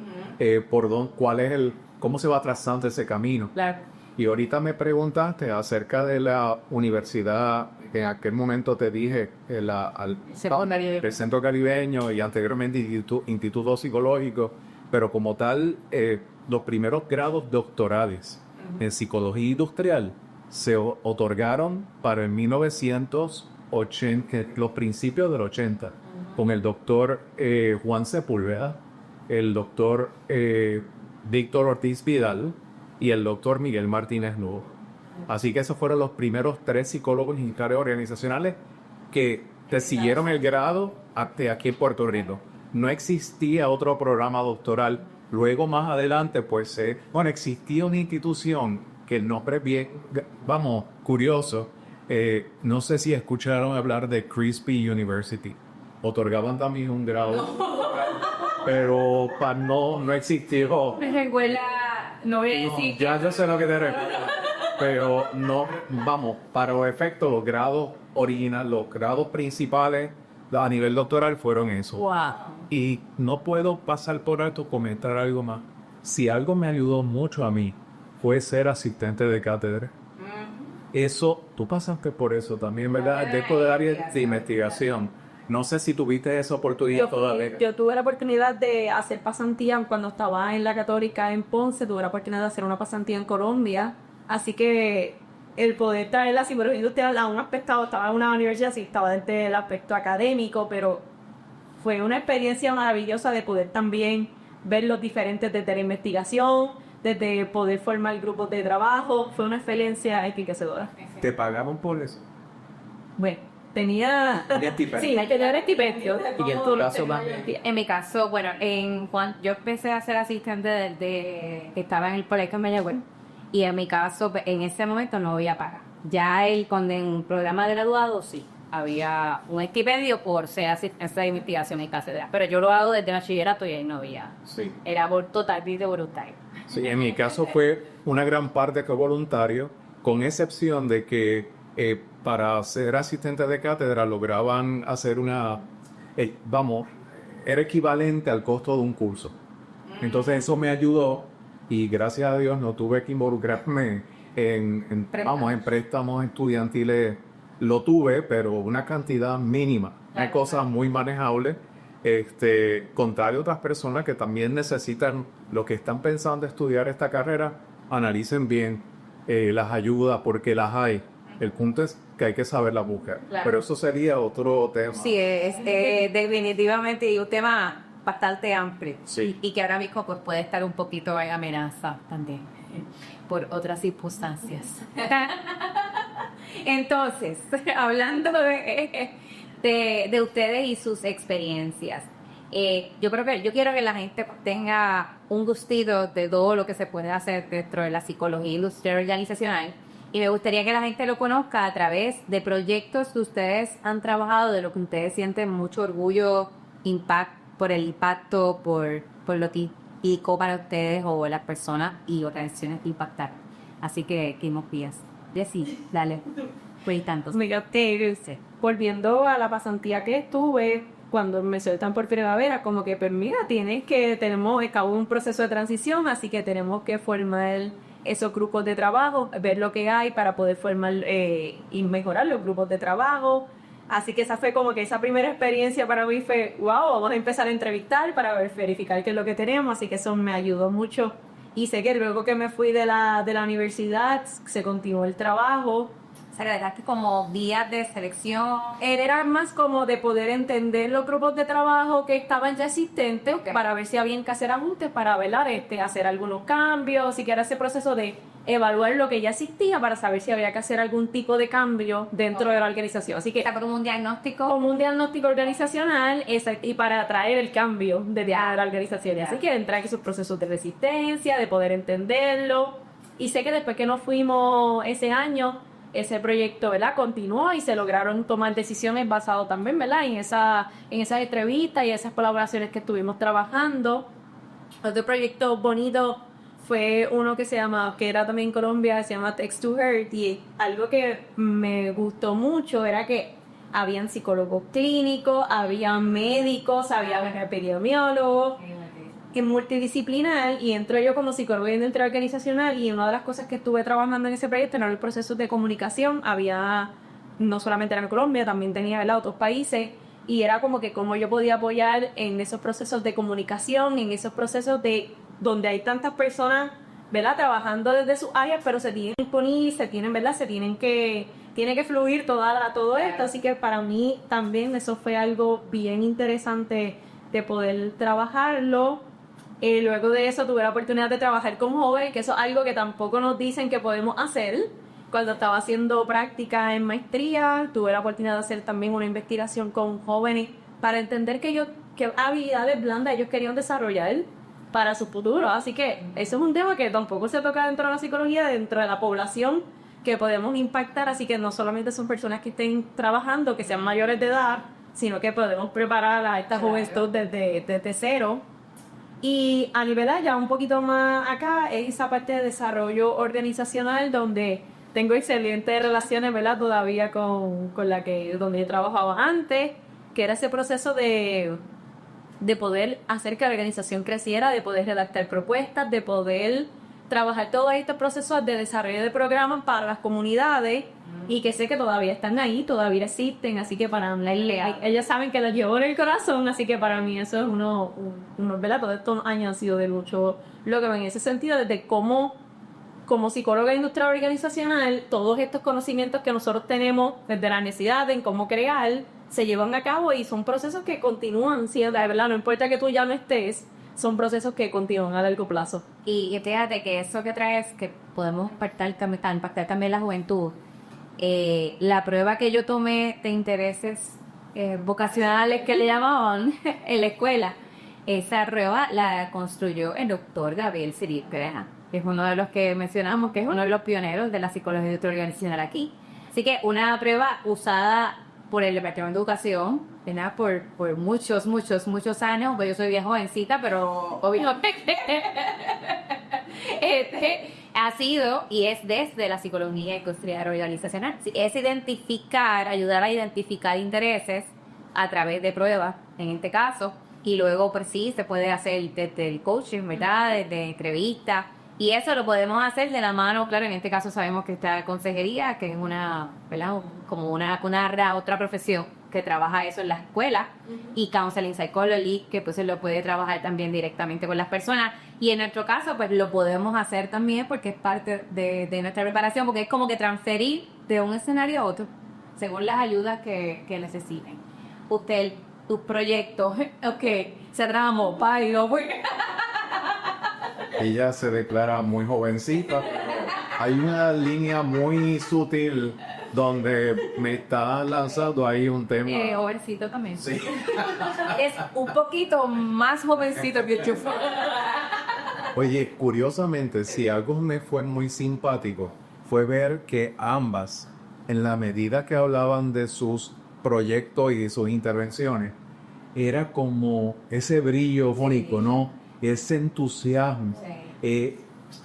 cómo se va trazando ese camino. Claro. Y ahorita me preguntaste acerca de la universidad, que en aquel momento te dije, el Centro Caribeño y anteriormente Instituto Psicológico, pero como tal, los primeros grados doctorales en psicología industrial se otorgaron para el 1980, los principios del 80, con el doctor Juan Sepúlveda, el doctor Víctor Ortiz Vidal y el doctor Miguel Martínez Lugo. Así que esos fueron los primeros 3 psicólogos industriales organizacionales que te siguieron el grado hasta aquí en Puerto Rico. No existía otro programa doctoral. Luego, más adelante, pues, existía una institución que el nombre es bien, curioso. No sé si escucharon hablar de Crispy University. Otorgaban también un grado, pero no existió. Me recuerda, no voy a decir. Ya yo sé lo que te refieres. Pero no, para los efectos, los grados originales, los grados principales a nivel doctoral fueron eso. Wow. Y no puedo pasar por alto comentar algo más. Si algo me ayudó mucho a mí fue ser asistente de cátedra. Eso, tú pasaste por eso también, ¿verdad? Dentro del área de investigación. No sé si tuviste esa oportunidad todavía. Yo tuve la oportunidad de hacer pasantía cuando estaba en la Católica en Ponce, tuve la oportunidad de hacer una pasantía en Colombia, así que el poder traer la psicología industrial a un aspecto, estaba en una universidad, sí, estaba dentro del aspecto académico, pero fue una experiencia maravillosa de poder también ver los diferentes desde la investigación, desde poder formar grupos de trabajo, fue una experiencia enriquecedora. ¿Te pagaron por eso? Bueno, tenía estipendio. Sí, tenía un estipendio. ¿Y en tu caso, más? En mi caso, bueno, yo empecé a ser asistente desde que estaba en el colegio en Mayagüez Y en mi caso, en ese momento no había paga. Ya con el programa de graduado, sí, había un estipendio por ser asistencia de investigación y cátedra. Pero yo lo hago desde bachillerato y ahí no había. Sí. Era totalmente voluntario. Sí, en mi caso fue una gran parte que voluntario, con excepción de que para ser asistente de cátedra lograban hacer era equivalente al costo de un curso. Entonces eso me ayudó y gracias a Dios no tuve que involucrarme en préstamos estudiantiles. Lo tuve, pero una cantidad mínima. Hay cosas muy manejables. Contrario a otras personas que también necesitan, lo que están pensando estudiar esta carrera, analicen bien las ayudas porque las hay. El punto es que hay que saberlas buscar. Claro. Pero eso sería otro tema. Sí, es definitivamente un tema bastante amplio. Sí. Y que ahora mismo pues, puede estar un poquito en amenaza también por otras circunstancias. Entonces, hablando de ustedes y sus experiencias, yo quiero que la gente tenga un gustito de todo lo que se puede hacer dentro de la psicología industrial organizacional. Y me gustaría que la gente lo conozca a través de proyectos que ustedes han trabajado, de lo que ustedes sienten mucho orgullo, por el impacto, por lo típico para ustedes o las personas y organizaciones que impactaron. Así que, ¿qué nos pidas? Jessy, dale. Pues tantos. Mira, volviendo a la pasantía que estuve, cuando me sueltan por primavera, como que, pues mira, tenemos un proceso de transición, así que tenemos que formar esos grupos de trabajo, ver lo que hay para poder formar y mejorar los grupos de trabajo. Así que esa fue como que esa primera experiencia para mí fue, wow, vamos a empezar a entrevistar para verificar qué es lo que tenemos, así que eso me ayudó mucho. Y sé que luego que me fui de la universidad, se continuó el trabajo. O sea, que dejaste como días de selección. Era más como de poder entender los grupos de trabajo que estaban ya existentes, Okay. para ver si había que hacer ajustes, para hacer algunos cambios, si que era ese proceso de evaluar lo que ya existía para saber si había que hacer algún tipo de cambio dentro Okay. de la organización. Así que Está como un diagnóstico. como un diagnóstico organizacional y para traer el cambio de la organización. Ya. Así que entrar en esos procesos de resistencia, de poder entenderlo. Y sé que después que nos fuimos ese año, ese proyecto, ¿verdad?, continuó y se lograron tomar decisiones basadas también, ¿verdad?, en esas entrevistas y esas colaboraciones que estuvimos trabajando. Otro proyecto bonito fue uno que era también en Colombia, se llama Text to Heart, y algo que me gustó mucho era que habían psicólogos clínicos, habían médicos, había epidemiólogos, que multidisciplinar, y entro yo como psicóloga industrial organizacional, y una de las cosas que estuve trabajando en ese proyecto eran los procesos de comunicación. No solamente era en Colombia, también tenía, ¿verdad?, otros países, y era como que cómo yo podía apoyar en esos procesos de comunicación, en esos procesos de donde hay tantas personas, ¿verdad?, trabajando desde sus áreas, pero se tienen que unir, tiene que fluir todo esto. Así que para mí también eso fue algo bien interesante de poder trabajarlo. Luego de eso tuve la oportunidad de trabajar con jóvenes, que eso es algo que tampoco nos dicen que podemos hacer. Cuando estaba haciendo práctica en maestría, tuve la oportunidad de hacer también una investigación con jóvenes para entender qué habilidades blandas ellos querían desarrollar para su futuro. Así que eso es un tema que tampoco se toca dentro de la psicología, dentro de la población que podemos impactar. Así que no solamente son personas que estén trabajando, que sean mayores de edad, sino que podemos preparar a esta juventud desde cero. Y a nivel ya un poquito más acá es esa parte de desarrollo organizacional, donde tengo excelentes relaciones, ¿verdad?, todavía con donde he trabajado antes, que era ese proceso de poder hacer que la organización creciera, de poder redactar propuestas, de poder trabajar todos estos procesos de desarrollo de programas para las comunidades, y que sé que todavía están ahí, todavía existen. Así que para mí, ellas saben que las llevo en el corazón, así que para mí eso es ¿verdad?, todos estos años han sido de mucho logro en ese sentido, desde como psicóloga industrial organizacional, todos estos conocimientos que nosotros tenemos desde la necesidad en cómo crear, se llevan a cabo y son procesos que continúan siendo, ¿verdad?, no importa que tú ya no estés, son procesos que continúan a largo plazo. Y fíjate que eso que traes, que podemos impactar también la juventud. La prueba que yo tomé de intereses vocacionales, que le llamaban en la escuela, esa prueba la construyó el doctor Gabriel Sirit Pereja. que es uno de los que mencionamos, que es uno de los pioneros de la psicología industrial organizacional aquí. Así que una prueba usada por el Departamento de Educación, ¿verdad? Por muchos años, pues yo soy bien jovencita, pero obviamente ha sido y es desde la psicología industrial organizacional. Es identificar, ayudar a identificar intereses a través de pruebas, en este caso, y luego pues sí, se puede hacer desde el coaching, ¿verdad? Desde entrevistas, y eso lo podemos hacer de la mano, claro, en este caso sabemos que está consejería, que es una, ¿verdad? Como una otra profesión que trabaja eso en las escuelas, y Counseling Psychology, que pues se lo puede trabajar también directamente con las personas, y en nuestro caso pues lo podemos hacer también porque es parte de nuestra preparación, porque es como que transferir de un escenario a otro, según las ayudas que necesiten. Usted, tus proyectos, ok, cerramos, bye, no voy. Ella se declara muy jovencita. Hay una línea muy sutil donde me está lanzando ahí un tema. Jovencito también. Sí. Es un poquito más jovencito que yo. Oye, curiosamente, si algo me fue muy simpático, fue ver que ambas, en la medida que hablaban de sus proyectos y sus intervenciones, era como ese brillo fónico, ¿no? Ese entusiasmo.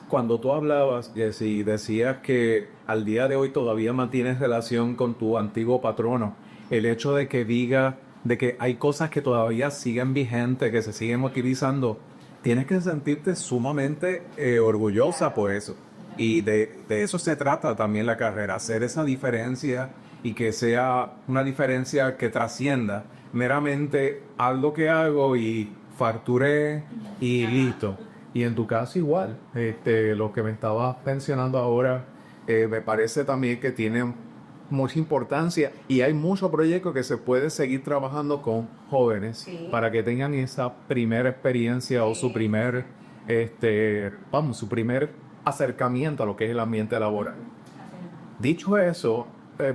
Cuando tú hablabas, Jessy, decías que al día de hoy todavía mantienes relación con tu antiguo patrono. El hecho de que diga de que hay cosas que todavía siguen vigentes, que se siguen utilizando, tienes que sentirte sumamente orgullosa por eso. Y de eso se trata también la carrera, hacer esa diferencia y que sea una diferencia que trascienda meramente algo que hago y facturé y listo. Y en tu caso igual, lo que me estabas mencionando ahora me parece también que tiene mucha importancia y hay muchos proyectos que se puede seguir trabajando con jóvenes para que tengan esa primera experiencia o su primer, su primer acercamiento a lo que es el ambiente laboral. Dicho eso,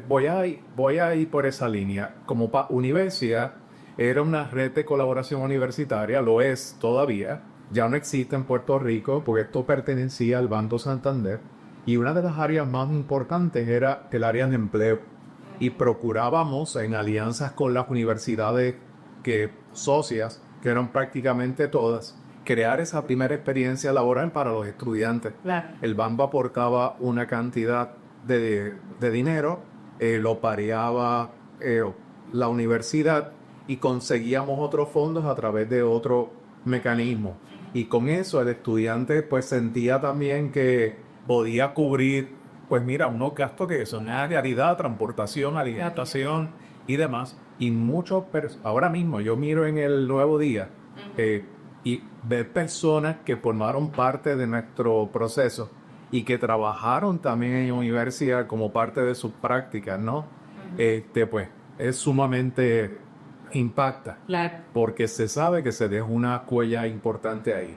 voy a ir por esa línea. Como universidad, era una red de colaboración universitaria, lo es todavía, ya no existe en Puerto Rico porque esto pertenecía al Banco Santander y una de las áreas más importantes era el área de empleo y procurábamos en alianzas con las universidades socias, que eran prácticamente todas, crear esa primera experiencia laboral para los estudiantes. Claro. El banco aportaba una cantidad de dinero, lo pareaba la universidad y conseguíamos otros fondos a través de otro mecanismo. Y con eso el estudiante pues sentía también que podía cubrir, pues mira, unos gastos que son una realidad, transportación, alimentación y demás. Y ahora mismo yo miro en el Nuevo Día y ver personas que formaron parte de nuestro proceso y que trabajaron también en universidad como parte de sus prácticas, ¿no? Pues es sumamente impacta, Claro. porque se sabe que se deja una huella importante ahí.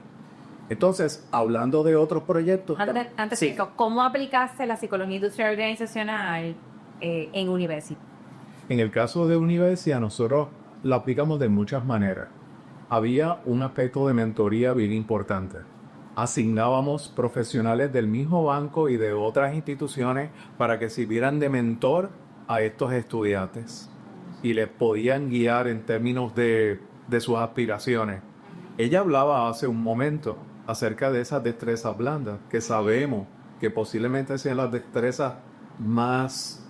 Entonces, hablando de otros proyectos... Antes sí. ¿cómo aplicaste la psicología industrial organizacional en universidad? En el caso de universidad, nosotros lo aplicamos de muchas maneras. Había un aspecto de mentoría bien importante. Asignábamos profesionales del mismo banco y de otras instituciones para que sirvieran de mentor a estos estudiantes y les podían guiar en términos de sus aspiraciones. Ella hablaba hace un momento acerca de esas destrezas blandas, que sabemos que posiblemente sean las destrezas más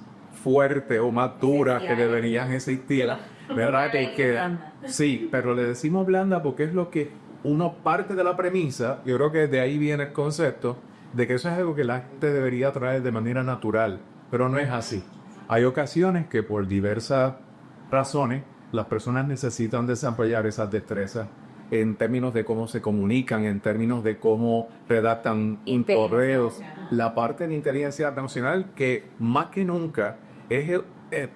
fuertes o más duras que deberían existir, ¿verdad? Sí, pero le decimos blanda porque es lo que parte de la premisa, yo creo que de ahí viene el concepto, de que eso es algo que la gente debería traer de manera natural, pero no es así. Hay ocasiones que por diversas razones las personas necesitan desarrollar esas destrezas en términos de cómo se comunican, en términos de cómo redactan correos. La parte de inteligencia emocional que más que nunca es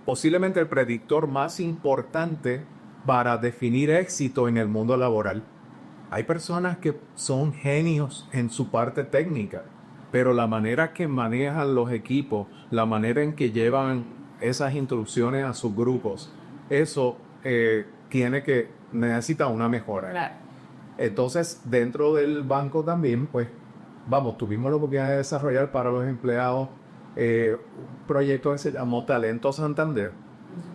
posiblemente el predictor más importante para definir éxito en el mundo laboral. Hay personas que son genios en su parte técnica, pero la manera que manejan los equipos, la manera en que llevan esas instrucciones a sus grupos, eso necesita una mejora. Claro. Entonces, dentro del banco también, pues, tuvimos la oportunidad de desarrollar para los empleados un proyecto que se llamó Talento Santander.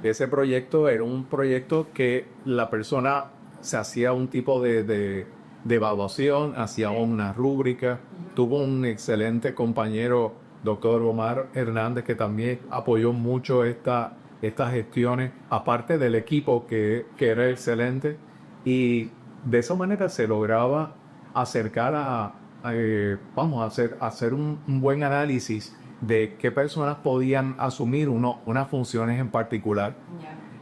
Ese proyecto era un proyecto que la persona se hacía un tipo de evaluación, hacía una rúbrica. Tuvo un excelente compañero, doctor Omar Hernández, que también apoyó mucho estas gestiones, aparte del equipo que era excelente. Y de esa manera se lograba acercar hacer un buen análisis de qué personas podían asumir unas funciones en particular.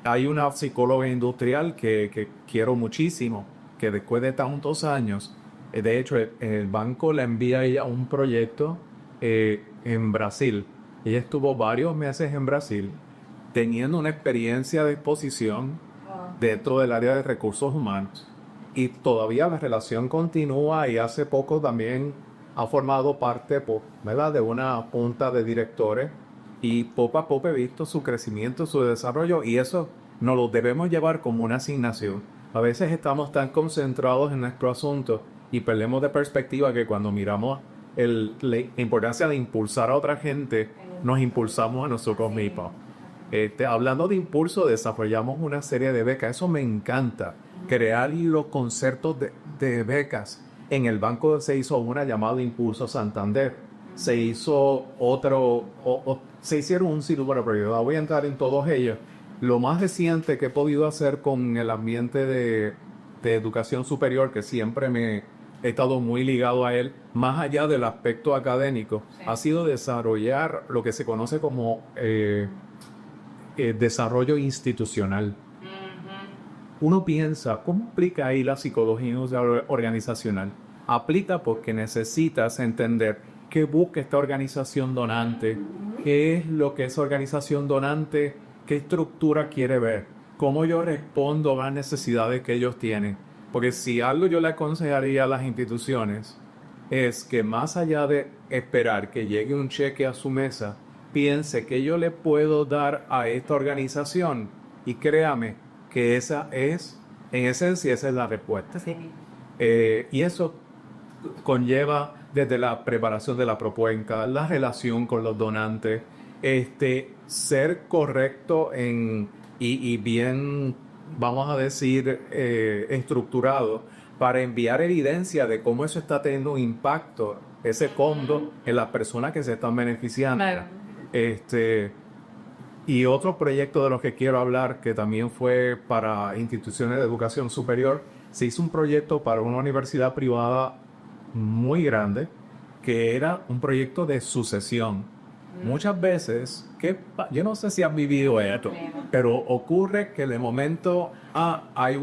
Hay una psicóloga industrial que quiero muchísimo, que después de tantos años, de hecho, el banco le envía a ella un proyecto en Brasil. Ella estuvo varios meses en Brasil, teniendo una experiencia de exposición dentro del área de recursos humanos. Y todavía la relación continúa, y hace poco también ha formado parte, ¿verdad?, de una junta de directores, y poco a poco he visto su crecimiento, su desarrollo, y eso nos lo debemos llevar como una asignación. A veces estamos tan concentrados en nuestro asunto y perdemos de perspectiva que cuando miramos la importancia de impulsar a otra gente, nos impulsamos a nosotros mismos. Hablando de impulso, desarrollamos una serie de becas. Eso me encanta, crear los conceptos de becas. En el banco se hizo una llamada Impulso Santander. Se hizo se hicieron un sinnúmero de proyectos. Voy a entrar en todos ellos. Lo más reciente que he podido hacer con el ambiente de educación superior, que siempre me he estado muy ligado a él, más allá del aspecto académico, ha sido desarrollar lo que se conoce como desarrollo institucional. Uno piensa, ¿cómo aplica ahí la psicología organizacional? Aplica porque necesitas entender qué busca esta organización donante, qué es lo que esa organización donante, qué estructura quiere ver, cómo yo respondo a las necesidades que ellos tienen. Porque si algo yo le aconsejaría a las instituciones es que, más allá de esperar que llegue un cheque a su mesa, piense que yo le puedo dar a esta organización, y créame que esa es, en esencia, esa es la respuesta. Sí. Y eso conlleva desde la preparación de la propuesta, la relación con los donantes, ser correcto y bien, vamos a decir, estructurado para enviar evidencia de cómo eso está teniendo un impacto, ese fondo, en las personas que se están beneficiando. Claro. Y otro proyecto de los que quiero hablar, que también fue para instituciones de educación superior, se hizo un proyecto para una universidad privada muy grande, que era un proyecto de sucesión. Muchas veces, yo no sé si han vivido esto, pero ocurre que de momento hay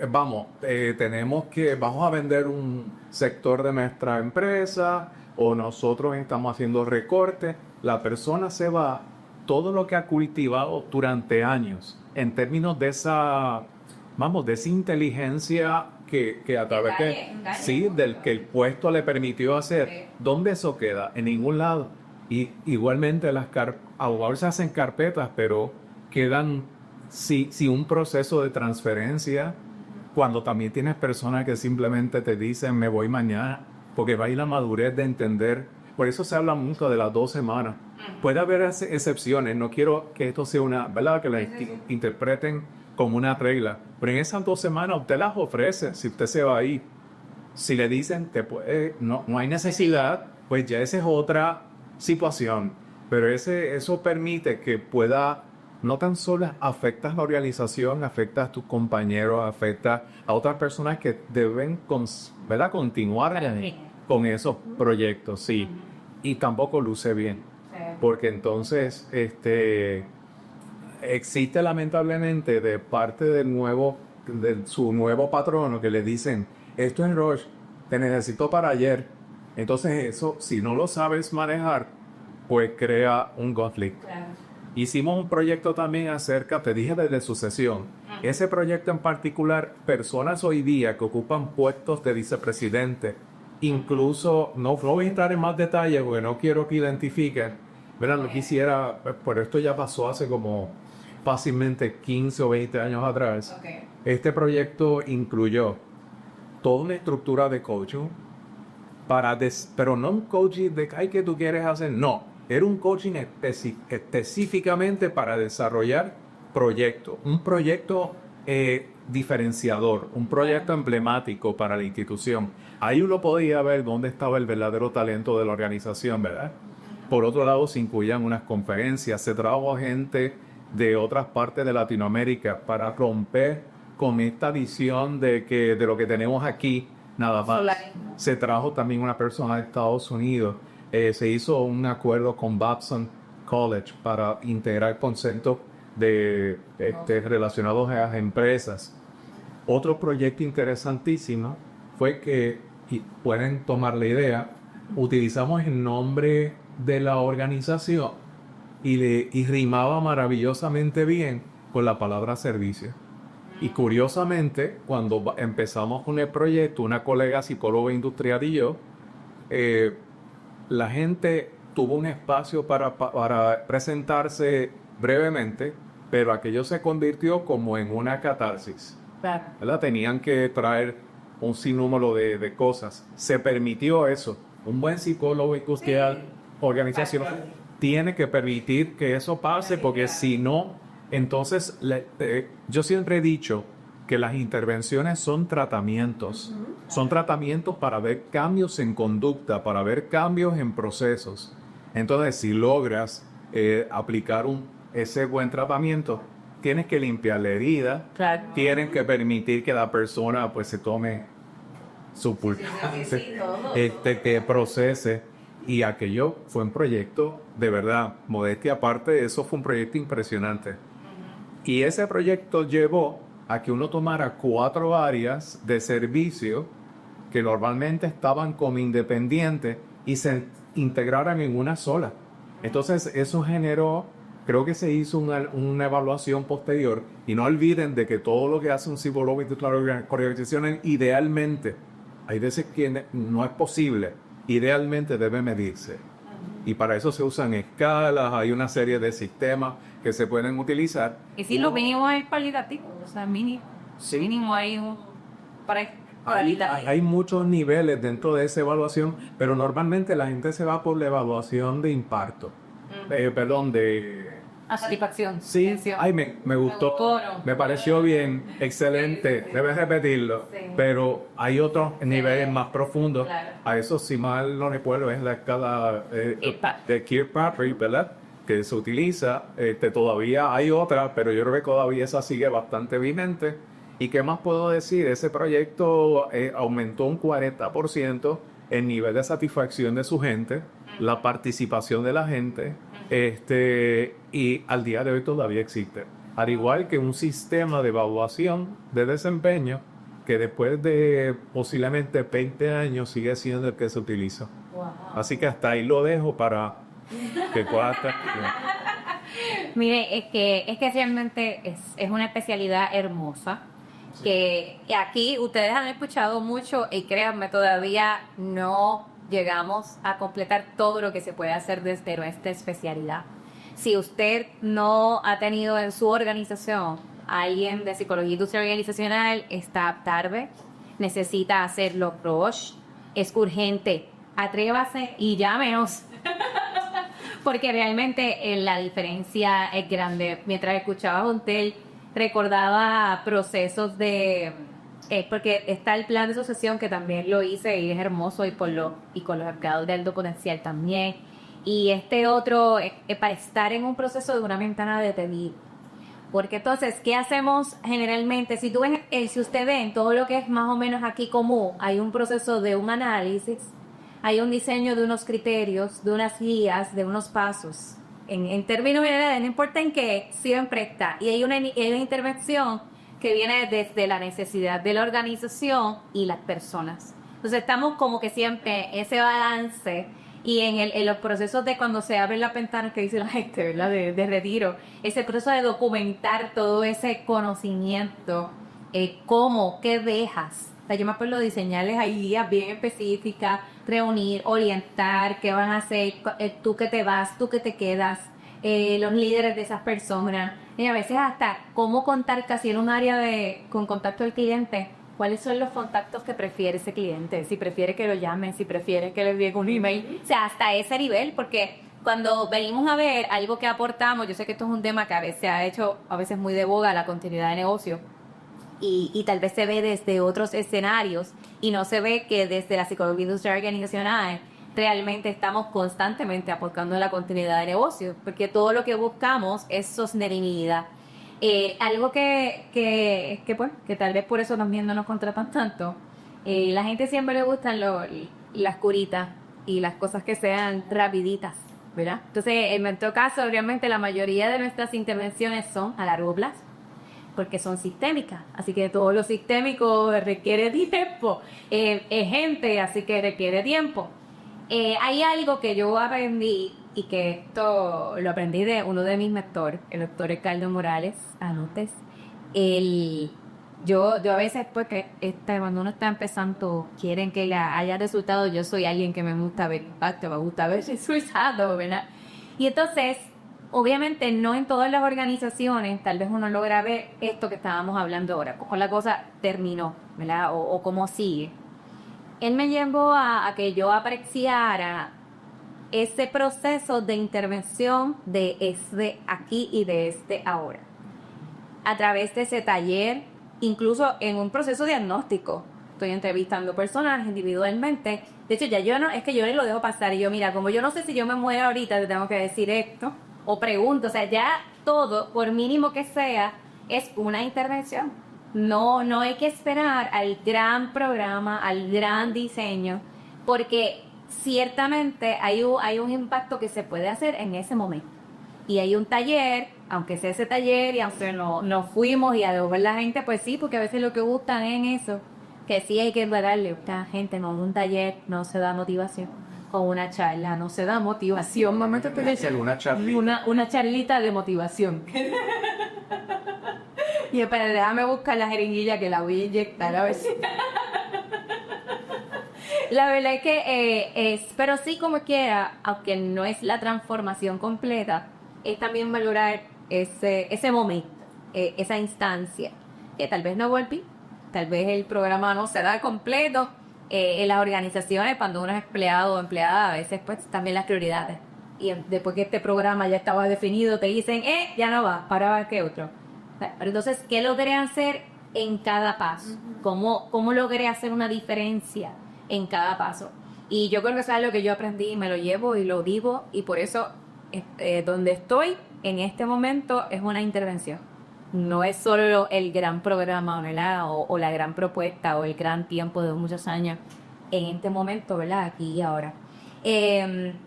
vamos a vender un sector de nuestra empresa, o nosotros estamos haciendo recortes. La persona se va, todo lo que ha cultivado durante años, en términos de esa inteligencia que a través del que el puesto le permitió hacer. ¿Dónde eso queda? En ningún lado. Y igualmente ahora se hacen carpetas, pero quedan si un proceso de transferencia, cuando también tienes personas que simplemente te dicen me voy mañana, porque va a ir la madurez de entender. Por eso se habla mucho de las 2 semanas. Puede haber excepciones, no quiero que esto sea ¿verdad?, que la interpreten como una regla, pero en esas 2 semanas usted las ofrece. Si usted se va ahí, si le dicen que no hay necesidad, pues ya esa es otra situación, pero eso permite que pueda, no tan solo afectas la organización, afecta a tus compañeros, afecta a otras personas que deben ¿verdad?, continuar con esos proyectos, sí, y tampoco luce bien, porque entonces existe lamentablemente de parte de su nuevo patrono, que le dicen, esto es Roche, te necesito para ayer. Entonces eso, si no lo sabes manejar, pues crea un conflicto. Claro. Hicimos un proyecto también te dije, de sucesión. Ese proyecto en particular, personas hoy día que ocupan puestos de vicepresidente, incluso, no voy a entrar en más detalle porque no quiero que identifiquen, ¿verdad? No quisiera, pero esto ya pasó hace como fácilmente 15 o 20 años atrás. Este proyecto incluyó toda una estructura de coaching, pero no un coaching de ay, ¿qué tú quieres hacer? No, era un coaching específicamente para desarrollar proyectos, un proyecto diferenciador, un proyecto emblemático para la institución. Ahí uno podía ver dónde estaba el verdadero talento de la organización, ¿verdad? Por otro lado, se incluían unas conferencias, se trajo gente de otras partes de Latinoamérica para romper con esta visión de lo que tenemos aquí, nada más. Se trajo también una persona de Estados Unidos. Se hizo un acuerdo con Babson College para integrar conceptos relacionados a las empresas. Otro proyecto interesantísimo fue que, y pueden tomar la idea, utilizamos el nombre de la organización y rimaba maravillosamente bien con la palabra servicio. Y curiosamente, cuando empezamos con el proyecto, una colega psicóloga industrial y yo, la gente tuvo un espacio para presentarse brevemente, pero aquello se convirtió como en una catarsis. Claro. ¿Verdad? Tenían que traer un sinnúmero de cosas. Se permitió eso. Un buen psicólogo industrial, organización, tiene que permitir que eso pase, porque si no, entonces yo siempre he dicho que las intervenciones son tratamientos. Son tratamientos para ver cambios en conducta, para ver cambios en procesos. Entonces, si logras aplicar ese buen tratamiento, tienes que limpiar la herida, Claro. tienes que permitir que la persona pues se tome su pulsante, que procese. Y aquello fue un proyecto, de verdad, modestia aparte, eso fue un proyecto impresionante. Y ese proyecto llevó a que uno tomara 4 áreas de servicio que normalmente estaban como independientes y se integraran en una sola. Entonces eso generó, creo que se hizo una evaluación posterior, y no olviden de que todo lo que hace un psicólogo industrial organizacional idealmente, hay veces que no es posible, idealmente debe medirse. Y para eso se usan escalas, hay una serie de sistemas que se pueden utilizar. Y si lo mínimo es cualitativo, o sea, mínimo hay un cualitativo. Hay muchos niveles dentro de esa evaluación, pero normalmente la gente se va por la evaluación de impacto. Satisfacción. Sí, Atención. ay, me gustó, ¿no? me pareció bien, excelente, debes repetirlo, Sí. pero hay otros niveles más profundos. Claro. A eso, si mal no recuerdo, es la escala de Kirkpatrick, ¿verdad? Que se utiliza, todavía hay otra, pero yo creo que todavía esa sigue bastante vigente. ¿Y qué más puedo decir? Ese proyecto aumentó un 40% el nivel de satisfacción de su gente, la participación de la gente, y al día de hoy todavía existe. Al igual que un sistema de evaluación de desempeño que después de posiblemente 20 años sigue siendo el que se utiliza. Wow. Así que hasta ahí lo dejo para que pueda estar. Mire, es que realmente es una especialidad hermosa. Que aquí ustedes han escuchado mucho y créanme, todavía no llegamos a completar todo lo que se puede hacer desde nuestra especialidad. Si usted no ha tenido en su organización a alguien de psicología industrial organizacional, está tarde, necesita hacerlo Roche, es urgente, atrévase y llámenos. Porque realmente la diferencia es grande. Mientras escuchaba a Jontel, recordaba procesos porque está el plan de sucesión que también lo hice y es hermoso, y con los empleados de alto potencial también. Y otro para estar en un proceso de una ventana de pedir. Porque entonces, ¿qué hacemos generalmente? Si usted ve en todo lo que es más o menos aquí común, hay un proceso de un análisis, hay un diseño de unos criterios, de unas guías, de unos pasos. En términos generales, no importa en qué, siempre está. Y hay una intervención que viene desde la necesidad de la organización y las personas. Entonces estamos como que siempre ese balance, y en los procesos de cuando se abren las ventanas que dice la gente, ¿verdad? De retiro, ese proceso de documentar todo ese conocimiento, qué dejas. O sea, yo me acuerdo de diseñarles ahí guías bien específicas, reunir, orientar, qué van a hacer, tú que te vas, tú que te quedas, los líderes de esas personas, y a veces hasta cómo contar casi en un área con contacto al cliente, ¿Cuáles son los contactos que prefiere ese cliente? Si prefiere que lo llamen, si prefiere que le envíen un email. O sea, hasta ese nivel, porque cuando venimos a ver algo que aportamos, yo sé que esto es un tema que a veces se ha hecho a veces muy de boga, la continuidad de negocio, y tal vez se ve desde otros escenarios y no se ve que desde la psicología industrial organizacional realmente estamos constantemente aportando la continuidad de negocio, porque todo lo que buscamos es sostenibilidad. Algo que tal vez por eso también no nos contratan tanto. La gente siempre le gustan las curitas y las cosas que sean rapiditas, ¿verdad? Entonces, en nuestro caso, obviamente, la mayoría de nuestras intervenciones son a largo plazo, porque son sistémicas. Así que todo lo sistémico requiere tiempo. Es gente, así que requiere tiempo. Hay algo que yo aprendí, y que esto lo aprendí de uno de mis mentores, el doctor Ricardo Morales Anotes. Yo a veces, porque cuando uno está empezando, quieren que haya resultados. Yo soy alguien que me gusta ver impacto, me gusta ver resultados, ¿verdad? Y entonces, obviamente, no en todas las organizaciones, tal vez uno logra ver esto que estábamos hablando ahora, cómo la cosa terminó, ¿verdad? O cómo sigue. Él me llevó a que yo apreciara ese proceso de intervención de este aquí y de este ahora. A través de ese taller, incluso en un proceso diagnóstico, estoy entrevistando personas individualmente. De hecho, ya yo no, es que yo lo dejo pasar y yo, mira, como yo no sé si yo me muero ahorita, te tengo que decir esto, o pregunto, o sea, ya todo, por mínimo que sea, es una intervención. No hay que esperar al gran programa, al gran diseño, porque ciertamente hay un impacto que se puede hacer en ese momento. Y hay un taller, aunque sea ese taller, y aunque no fuimos y a devolver la gente, pues sí, porque a veces lo que gustan es eso, que sí hay que darle a la gente, no, un taller no se da motivación, con una charla no se da motivación, mamá, te una charlita de motivación. Y espera, déjame buscar la jeringuilla que la voy a inyectar a ver si... La verdad es que pero sí, como quiera, aunque no es la transformación completa, es también valorar ese momento, esa instancia, que tal vez no volví, tal vez el programa no se da completo. En las organizaciones, cuando uno es empleado o empleada, a veces pues también las prioridades. Y después que este programa ya estaba definido, te dicen, ya no va, para ver qué otro. Pero entonces, ¿qué logré hacer en cada paso? ¿Cómo logré hacer una diferencia en cada paso? Y yo creo que eso es algo que yo aprendí, me lo llevo y lo vivo, y por eso donde estoy en este momento es una intervención. No es solo el gran programa, ¿verdad? O la gran propuesta o el gran tiempo de muchos años en este momento, ¿verdad? Aquí y ahora. En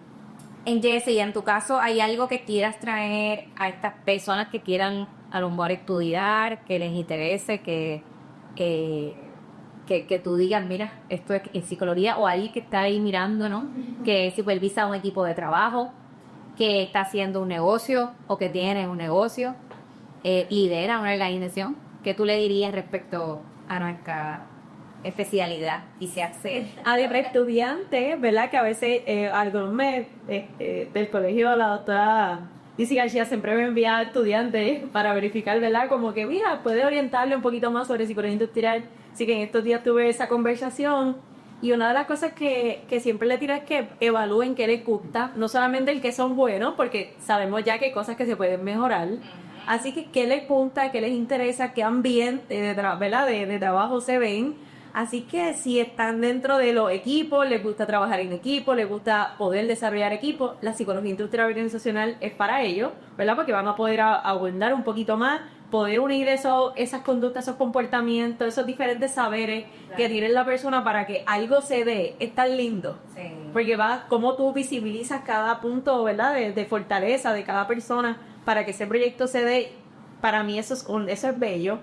Jessie, en tu caso, ¿hay algo que quieras traer a estas personas que quieran a lo mejor estudiar, que les interese, que tú digas, mira, esto es psicología, o alguien que está ahí mirando, ¿no? Que supervisa un equipo de trabajo, que está haciendo un negocio o que tiene un negocio, lidera una organización? ¿Qué tú le dirías respecto a nuestra especialidad y se accede? A de estudiantes, ¿verdad? Que a veces algunos del colegio, la doctora Lizzy García siempre me envía a estudiantes para verificar, ¿verdad? Como que, mira, puede orientarle un poquito más sobre psicología industrial. Así que en estos días tuve esa conversación, y una de las cosas que siempre le tiro es que evalúen qué les gusta, no solamente el que son buenos, porque sabemos ya que hay cosas que se pueden mejorar. Así que qué les gusta, qué les interesa, qué ambiente ¿verdad? de trabajo se ven. Así que si están dentro de los equipos, les gusta trabajar en equipo, les gusta poder desarrollar equipos, la psicología industrial organizacional es para ellos, ¿verdad? Porque van a poder abundar un poquito más, poder unir esas conductas, esos comportamientos, esos diferentes saberes que tiene la persona para que algo se dé. Es tan lindo. Sí. Porque va como tú visibilizas cada punto, ¿verdad? De fortaleza de cada persona para que ese proyecto se dé. Para mí eso es bello.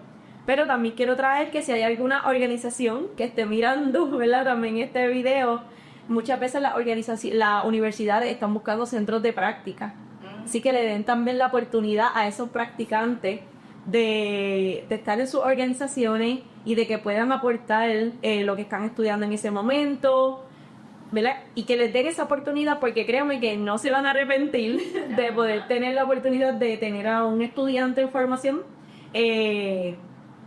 Pero también quiero traer que si hay alguna organización que esté mirando, ¿verdad? También este video, muchas veces las universidades están buscando centros de práctica. Así que le den también la oportunidad a esos practicantes de estar en sus organizaciones y de que puedan aportar lo que están estudiando en ese momento, ¿verdad? Y que les den esa oportunidad, porque créanme que no se van a arrepentir de poder tener la oportunidad de tener a un estudiante en formación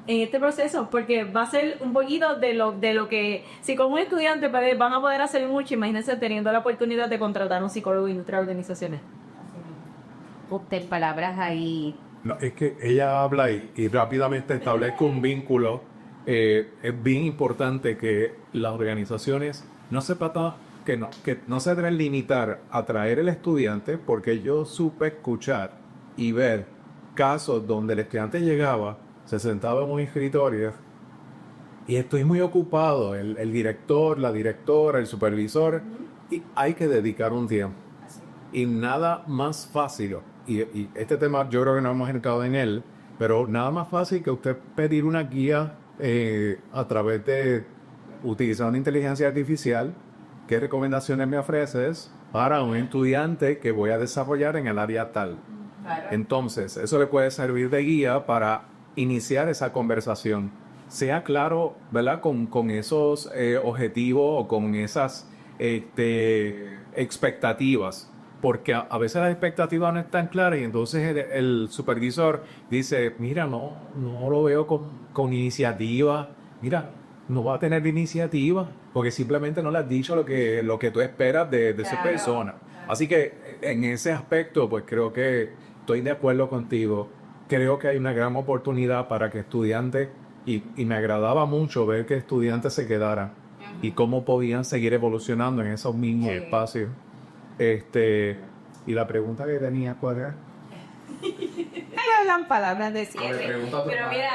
en este proceso, porque va a ser un poquito de lo que, si como un estudiante van a poder hacer mucho, imagínense teniendo la oportunidad de contratar un psicólogo en nuestras organizaciones. Usted palabras ahí. No, es que ella habla y rápidamente establezco un vínculo. Es bien importante que las organizaciones no se trata que no se deben limitar a traer el estudiante, porque yo supe escuchar y ver casos donde el estudiante llegaba, se sentaba en un escritorio y estoy muy ocupado, el director, la directora, el supervisor, y hay que dedicar un tiempo. Y nada más fácil, y este tema yo creo que no hemos entrado en él, pero nada más fácil que usted pedir una guía a través de utilizar una inteligencia artificial. ¿Qué recomendaciones me ofreces para un estudiante que voy a desarrollar en el área tal? Claro. Entonces, eso le puede servir de guía para iniciar esa conversación. Sea claro, ¿verdad? Con esos objetivos o con esas expectativas. Porque a veces las expectativas no están claras y entonces el supervisor dice, mira, no lo veo con iniciativa. Mira, no va a tener iniciativa porque simplemente no le has dicho lo que tú esperas de esa persona. Así que en ese aspecto, pues creo que estoy de acuerdo contigo. Creo que hay una gran oportunidad para que estudiantes, y me agradaba mucho ver que estudiantes se quedaran y cómo podían seguir evolucionando en esos mini espacios. Y la pregunta que tenía, ¿cuál era? Hablan palabras de cierre. Pero mira,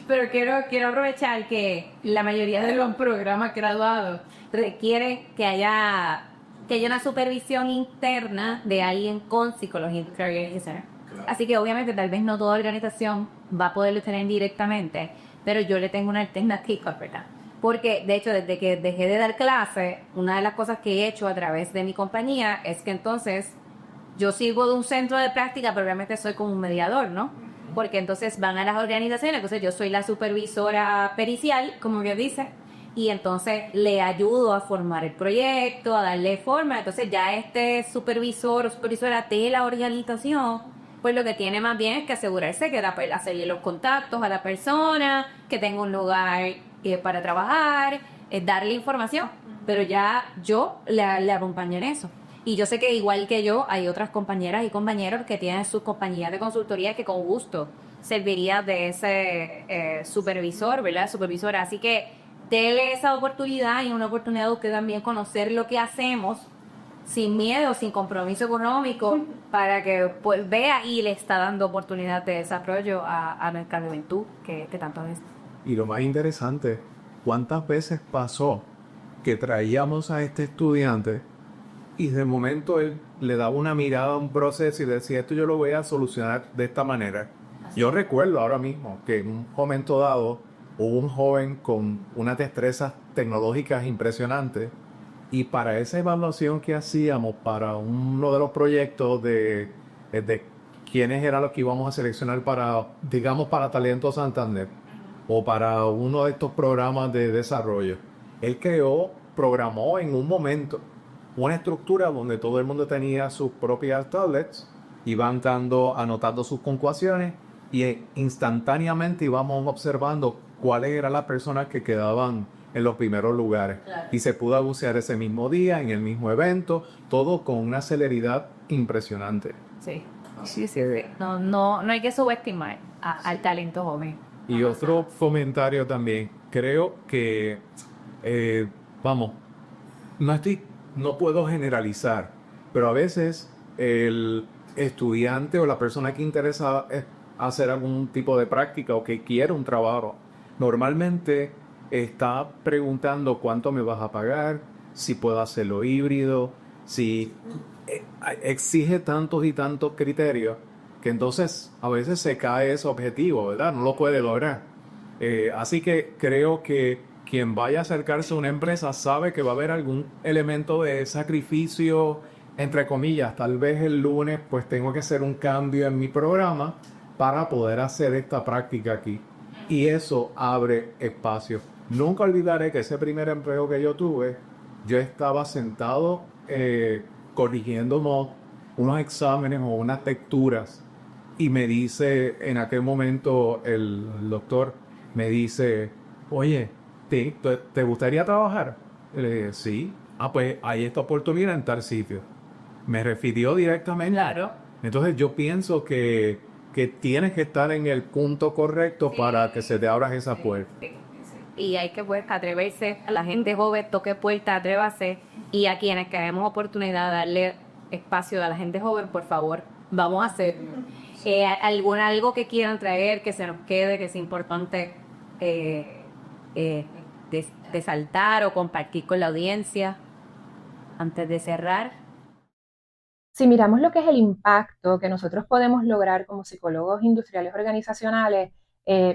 pero quiero aprovechar que la mayoría de los programas graduados requieren que haya una supervisión interna de alguien con psicología industrial y organizacional. Claro. Así que obviamente tal vez no toda organización va a poderlo tener directamente, pero yo le tengo una alternativa, ¿verdad? Porque de hecho desde que dejé de dar clase, una de las cosas que he hecho a través de mi compañía es que entonces yo sirvo de un centro de práctica, pero realmente soy como un mediador, ¿no? Porque entonces van a las organizaciones, entonces yo soy la supervisora pericial, como bien dice, y entonces le ayudo a formar el proyecto, a darle forma. Entonces ya este supervisor o supervisora de la organización, pues lo que tiene más bien es que asegurarse que da para hacerle los contactos a la persona, que tenga un lugar para trabajar, darle información, pero ya yo le acompaño en eso. Y yo sé que igual que yo, hay otras compañeras y compañeros que tienen sus compañías de consultoría que con gusto serviría de ese supervisor, ¿verdad? Supervisora. Así que déle esa oportunidad y una oportunidad de usted también conocer lo que hacemos sin miedo, sin compromiso económico, para que pues vea y le está dando oportunidad de desarrollo a nuestra juventud que tanto es. Y lo más interesante, ¿cuántas veces pasó que traíamos a este estudiante y de momento él le daba una mirada a un proceso y decía, esto yo lo voy a solucionar de esta manera? Yo recuerdo ahora mismo que en un momento dado hubo un joven con unas destrezas tecnológicas impresionantes, y para esa evaluación que hacíamos para uno de los proyectos de quiénes eran los que íbamos a seleccionar para, digamos, para Talento Santander o para uno de estos programas de desarrollo, él programó en un momento una estructura donde todo el mundo tenía sus propias tablets, iban anotando sus puntuaciones y instantáneamente íbamos observando cuáles eran las personas que quedaban en los primeros lugares. Claro. Y se pudo anunciar ese mismo día, en el mismo evento, todo con una celeridad impresionante. Sí. No hay que subestimar al talento joven. Y otro comentario también, creo que, no puedo generalizar, pero a veces el estudiante o la persona que interesa hacer algún tipo de práctica o que quiere un trabajo, normalmente está preguntando cuánto me vas a pagar, si puedo hacerlo híbrido, si exige tantos y tantos criterios, que entonces a veces se cae ese objetivo, ¿verdad? No lo puede lograr. Así que creo que quien vaya a acercarse a una empresa sabe que va a haber algún elemento de sacrificio, entre comillas. Tal vez el lunes pues tengo que hacer un cambio en mi programa para poder hacer esta práctica aquí. Y eso abre espacio. Nunca olvidaré que ese primer empleo que yo tuve, yo estaba sentado corrigiendo unos exámenes o unas lecturas Y me dice, en aquel momento el doctor me dice, oye, ¿te gustaría trabajar? Le dije, sí. Pues hay esta oportunidad en tal sitio. Me refirió directamente. Claro. Entonces yo pienso que tienes que estar en el punto correcto para que se te abran esas puertas. Y hay que pues atreverse, a la gente joven toque puerta, atrévase, y a quienes queremos oportunidad darle espacio a la gente joven, por favor, vamos a hacerlo. Algo que quieran traer, que se nos quede, que es importante de saltar o compartir con la audiencia antes de cerrar. Si miramos lo que es el impacto que nosotros podemos lograr como psicólogos industriales organizacionales,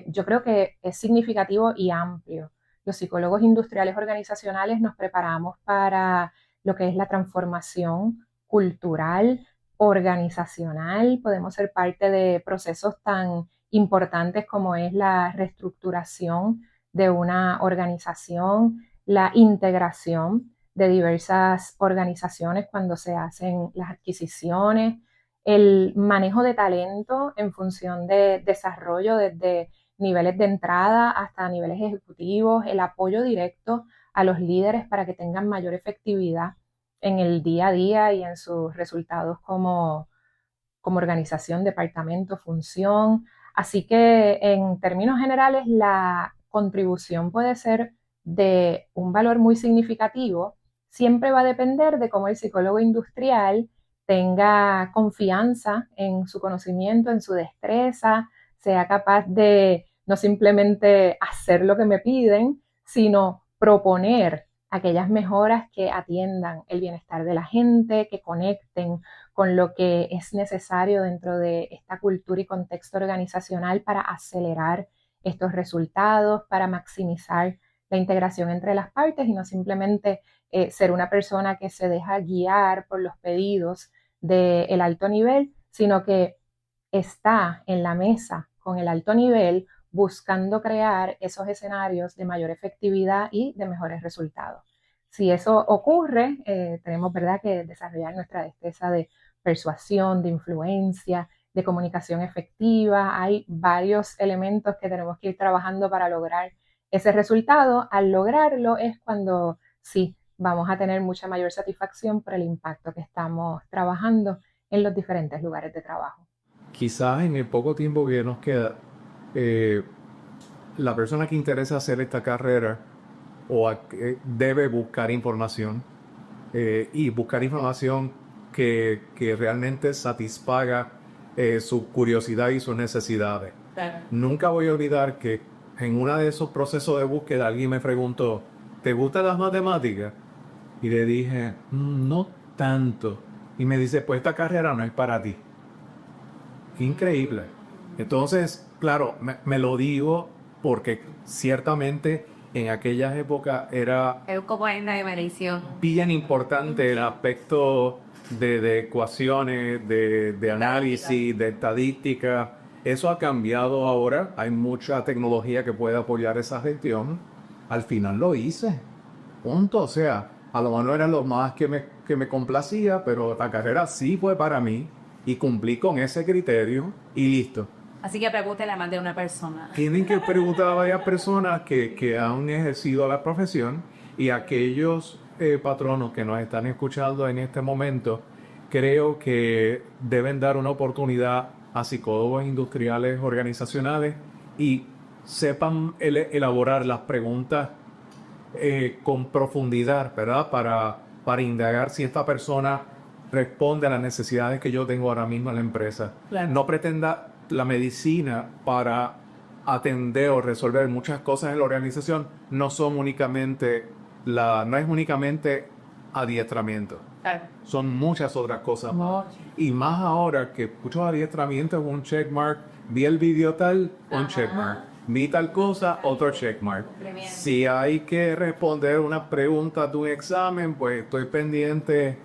yo creo que es significativo y amplio. Los psicólogos industriales organizacionales nos preparamos para lo que es la transformación cultural, organizacional. Podemos ser parte de procesos tan importantes como es la reestructuración de una organización, la integración de diversas organizaciones cuando se hacen las adquisiciones, el manejo de talento en función de desarrollo desde niveles de entrada hasta niveles ejecutivos, el apoyo directo a los líderes para que tengan mayor efectividad en el día a día y en sus resultados como organización, departamento, función. Así que en términos generales la contribución puede ser de un valor muy significativo. Siempre va a depender de cómo el psicólogo industrial tenga confianza en su conocimiento, en su destreza, sea capaz de no simplemente hacer lo que me piden, sino proponer aquellas mejoras que atiendan el bienestar de la gente, que conecten con lo que es necesario dentro de esta cultura y contexto organizacional para acelerar estos resultados, para maximizar la integración entre las partes y no simplemente ser una persona que se deja guiar por los pedidos del alto nivel, sino que está en la mesa con el alto nivel buscando crear esos escenarios de mayor efectividad y de mejores resultados. Si eso ocurre, tenemos, ¿verdad?, que desarrollar nuestra destreza de persuasión, de influencia, de comunicación efectiva. Hay varios elementos que tenemos que ir trabajando para lograr ese resultado. Al lograrlo es cuando sí vamos a tener mucha mayor satisfacción por el impacto que estamos trabajando en los diferentes lugares de trabajo. Quizás en el poco tiempo que nos queda, la persona que interesa hacer esta carrera debe buscar información y buscar información que realmente satisfaga su curiosidad y sus necesidades. Claro. Nunca voy a olvidar que en uno de esos procesos de búsqueda alguien me preguntó, ¿te gustan las matemáticas? Y le dije, no tanto. Y me dice, pues esta carrera no es para ti. Increíble. Entonces, claro, me lo digo porque ciertamente en aquellas épocas era Es como en la medición. bien importante el aspecto de ecuaciones, de análisis, de estadística. Eso ha cambiado ahora. Hay mucha tecnología que puede apoyar esa gestión. Al final lo hice. Punto. O sea, a lo mejor no era lo más que me complacía, pero la carrera sí fue para mí y cumplí con ese criterio y listo. Así que pregúntele a más de una persona. Tienen que preguntar a varias personas que han ejercido la profesión y aquellos patronos que nos están escuchando en este momento, creo que deben dar una oportunidad a psicólogos industriales organizacionales y sepan elaborar las preguntas con profundidad, ¿verdad? Para indagar si esta persona responde a las necesidades que yo tengo ahora mismo en la empresa. Claro. No pretenda la medicina para atender o resolver muchas cosas en la organización. No es únicamente adiestramiento. Claro. Son muchas otras cosas. Y más ahora que muchos adiestramientos, un checkmark. Vi el video tal, un checkmark. Vi tal cosa, otro checkmark. Tremendo. Si hay que responder una pregunta de un examen, pues estoy pendiente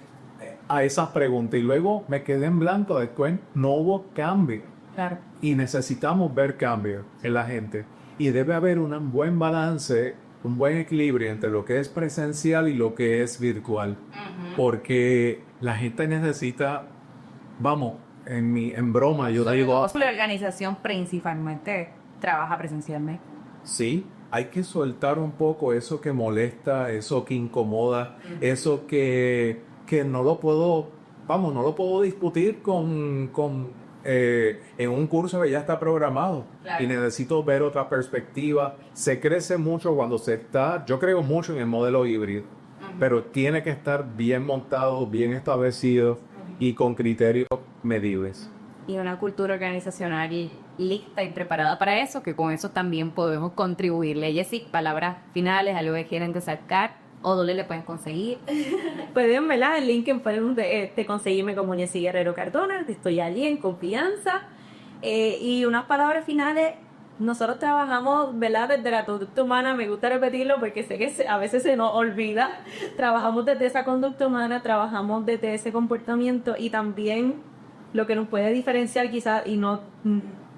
a esas preguntas. Y luego me quedé en blanco, después no hubo cambio. Claro. Y necesitamos ver cambios en la gente. Y debe haber un buen balance, un buen equilibrio entre lo que es presencial y lo que es virtual. Porque la gente necesita, en broma, yo digo, La organización principalmente trabaja presencialmente. sí, hay que soltar un poco eso que molesta, eso que incomoda, eso que no lo puedo, vamos, no lo puedo discutir en un curso que ya está programado. Claro. Y necesito ver otra perspectiva. Se crece mucho cuando yo creo mucho en el modelo híbrido, pero tiene que estar bien montado, bien establecido y con criterios medibles. Y una cultura organizacional lista y preparada para eso, que con eso también podemos contribuirle. Jessy, palabras finales, algo que quieren resaltar o dónde le pueden conseguir. Pueden, ¿verdad? En LinkedIn pueden conseguirme como Jessy Guerrero Cardona, estoy allí en confianza. Y unas palabras finales, nosotros trabajamos, ¿verdad? Desde la conducta humana, me gusta repetirlo porque sé que a veces se nos olvida. Trabajamos desde esa conducta humana, trabajamos desde ese comportamiento y también lo que nos puede diferenciar quizás, y no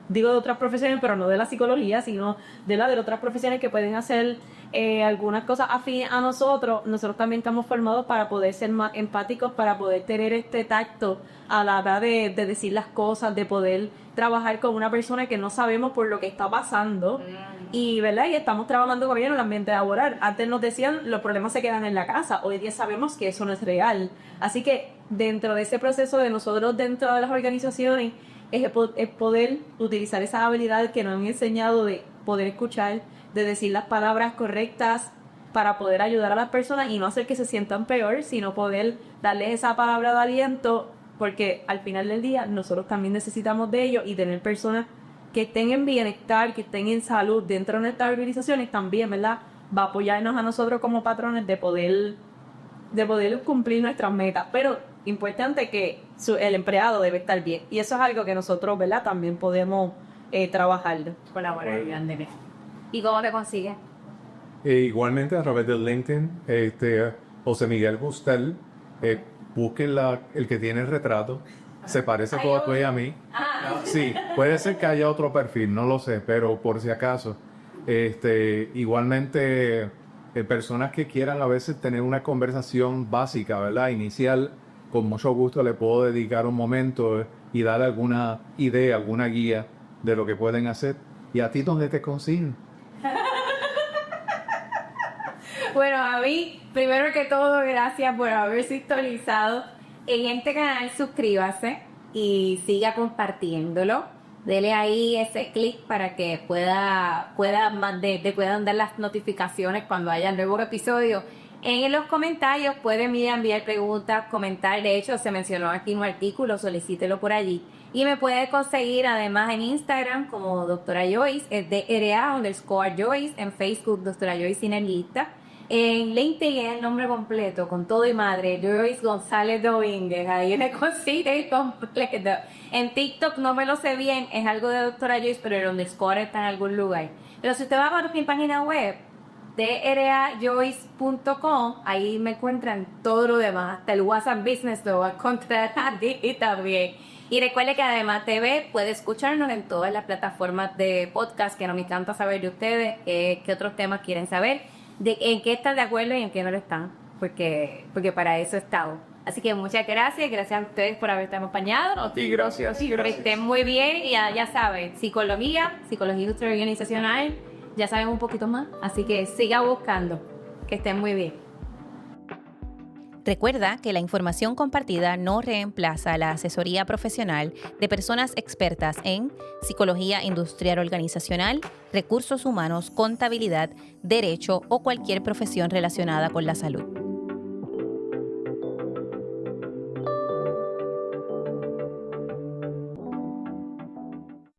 digo de otras profesiones, pero no de la psicología, sino de otras profesiones que pueden hacer algunas cosas afines a nosotros. Nosotros también estamos formados para poder ser más empáticos, para poder tener este tacto a la hora de decir las cosas, de poder trabajar con una persona que no sabemos por lo que está pasando. Y, ¿verdad? Y estamos trabajando con ellos en el ambiente laboral. Antes nos decían, los problemas se quedan en la casa. Hoy día sabemos que eso no es real. Así que dentro de ese proceso de nosotros, dentro de las organizaciones, es poder utilizar esas habilidades que nos han enseñado de poder escuchar, de decir las palabras correctas para poder ayudar a las personas y no hacer que se sientan peor, sino poder darles esa palabra de aliento, porque al final del día nosotros también necesitamos de ellos, y tener personas que estén en bienestar, que estén en salud dentro de nuestras organizaciones también, ¿verdad? Va a apoyarnos a nosotros como patrones de poder cumplir nuestras metas. Pero importante que el empleado debe estar bien, y eso es algo que nosotros, ¿verdad? También podemos trabajar, colaborar grandemente. ¿Y cómo te consigues? Igualmente a través de LinkedIn, José Miguel Gustel, busquen el que tiene el retrato, se parece todo a mí. Sí, puede ser que haya otro perfil, no lo sé, pero por si acaso. Igualmente, personas que quieran a veces tener una conversación básica, ¿verdad? Inicial, con mucho gusto le puedo dedicar un momento y dar alguna idea, alguna guía de lo que pueden hacer. ¿Y a ti dónde te consiguen? Bueno, a mí, primero que todo, gracias por haber sintonizado en este canal. Suscríbase y siga compartiéndolo. Dele ahí ese clic para que puedan dar las notificaciones cuando haya nuevos episodios. En los comentarios pueden enviar preguntas, comentar. De hecho, se mencionó aquí un artículo, solicítelo por allí. Y me puede conseguir además en Instagram como Doctora Joyce, es DRA_Joyce, en Facebook Doctora Joyce Sinelista. En LinkedIn es el nombre completo, con todo y madre, Joyce González Domínguez, ahí me consigue completo. En TikTok no me lo sé bien, es algo de Doctora Joyce, pero el underscore está en algún lugar. Pero si usted va a mi página web, drajoyce.com, ahí me encuentran todo lo demás, hasta el WhatsApp Business lo va a encontrar allí también. Y recuerde que además TV puede escucharnos en todas las plataformas de podcast, que no me encanta saber de ustedes qué otros temas quieren saber, en qué están de acuerdo y en qué no lo están, porque para eso estamos. Así que muchas gracias a ustedes por haberme acompañado. Sí, gracias. Que estén muy bien y ya saben, psicología industrial organizacional, ya saben un poquito más, así que siga buscando. Que estén muy bien. Recuerda que la información compartida no reemplaza la asesoría profesional de personas expertas en psicología industrial organizacional, recursos humanos, contabilidad, derecho o cualquier profesión relacionada con la salud.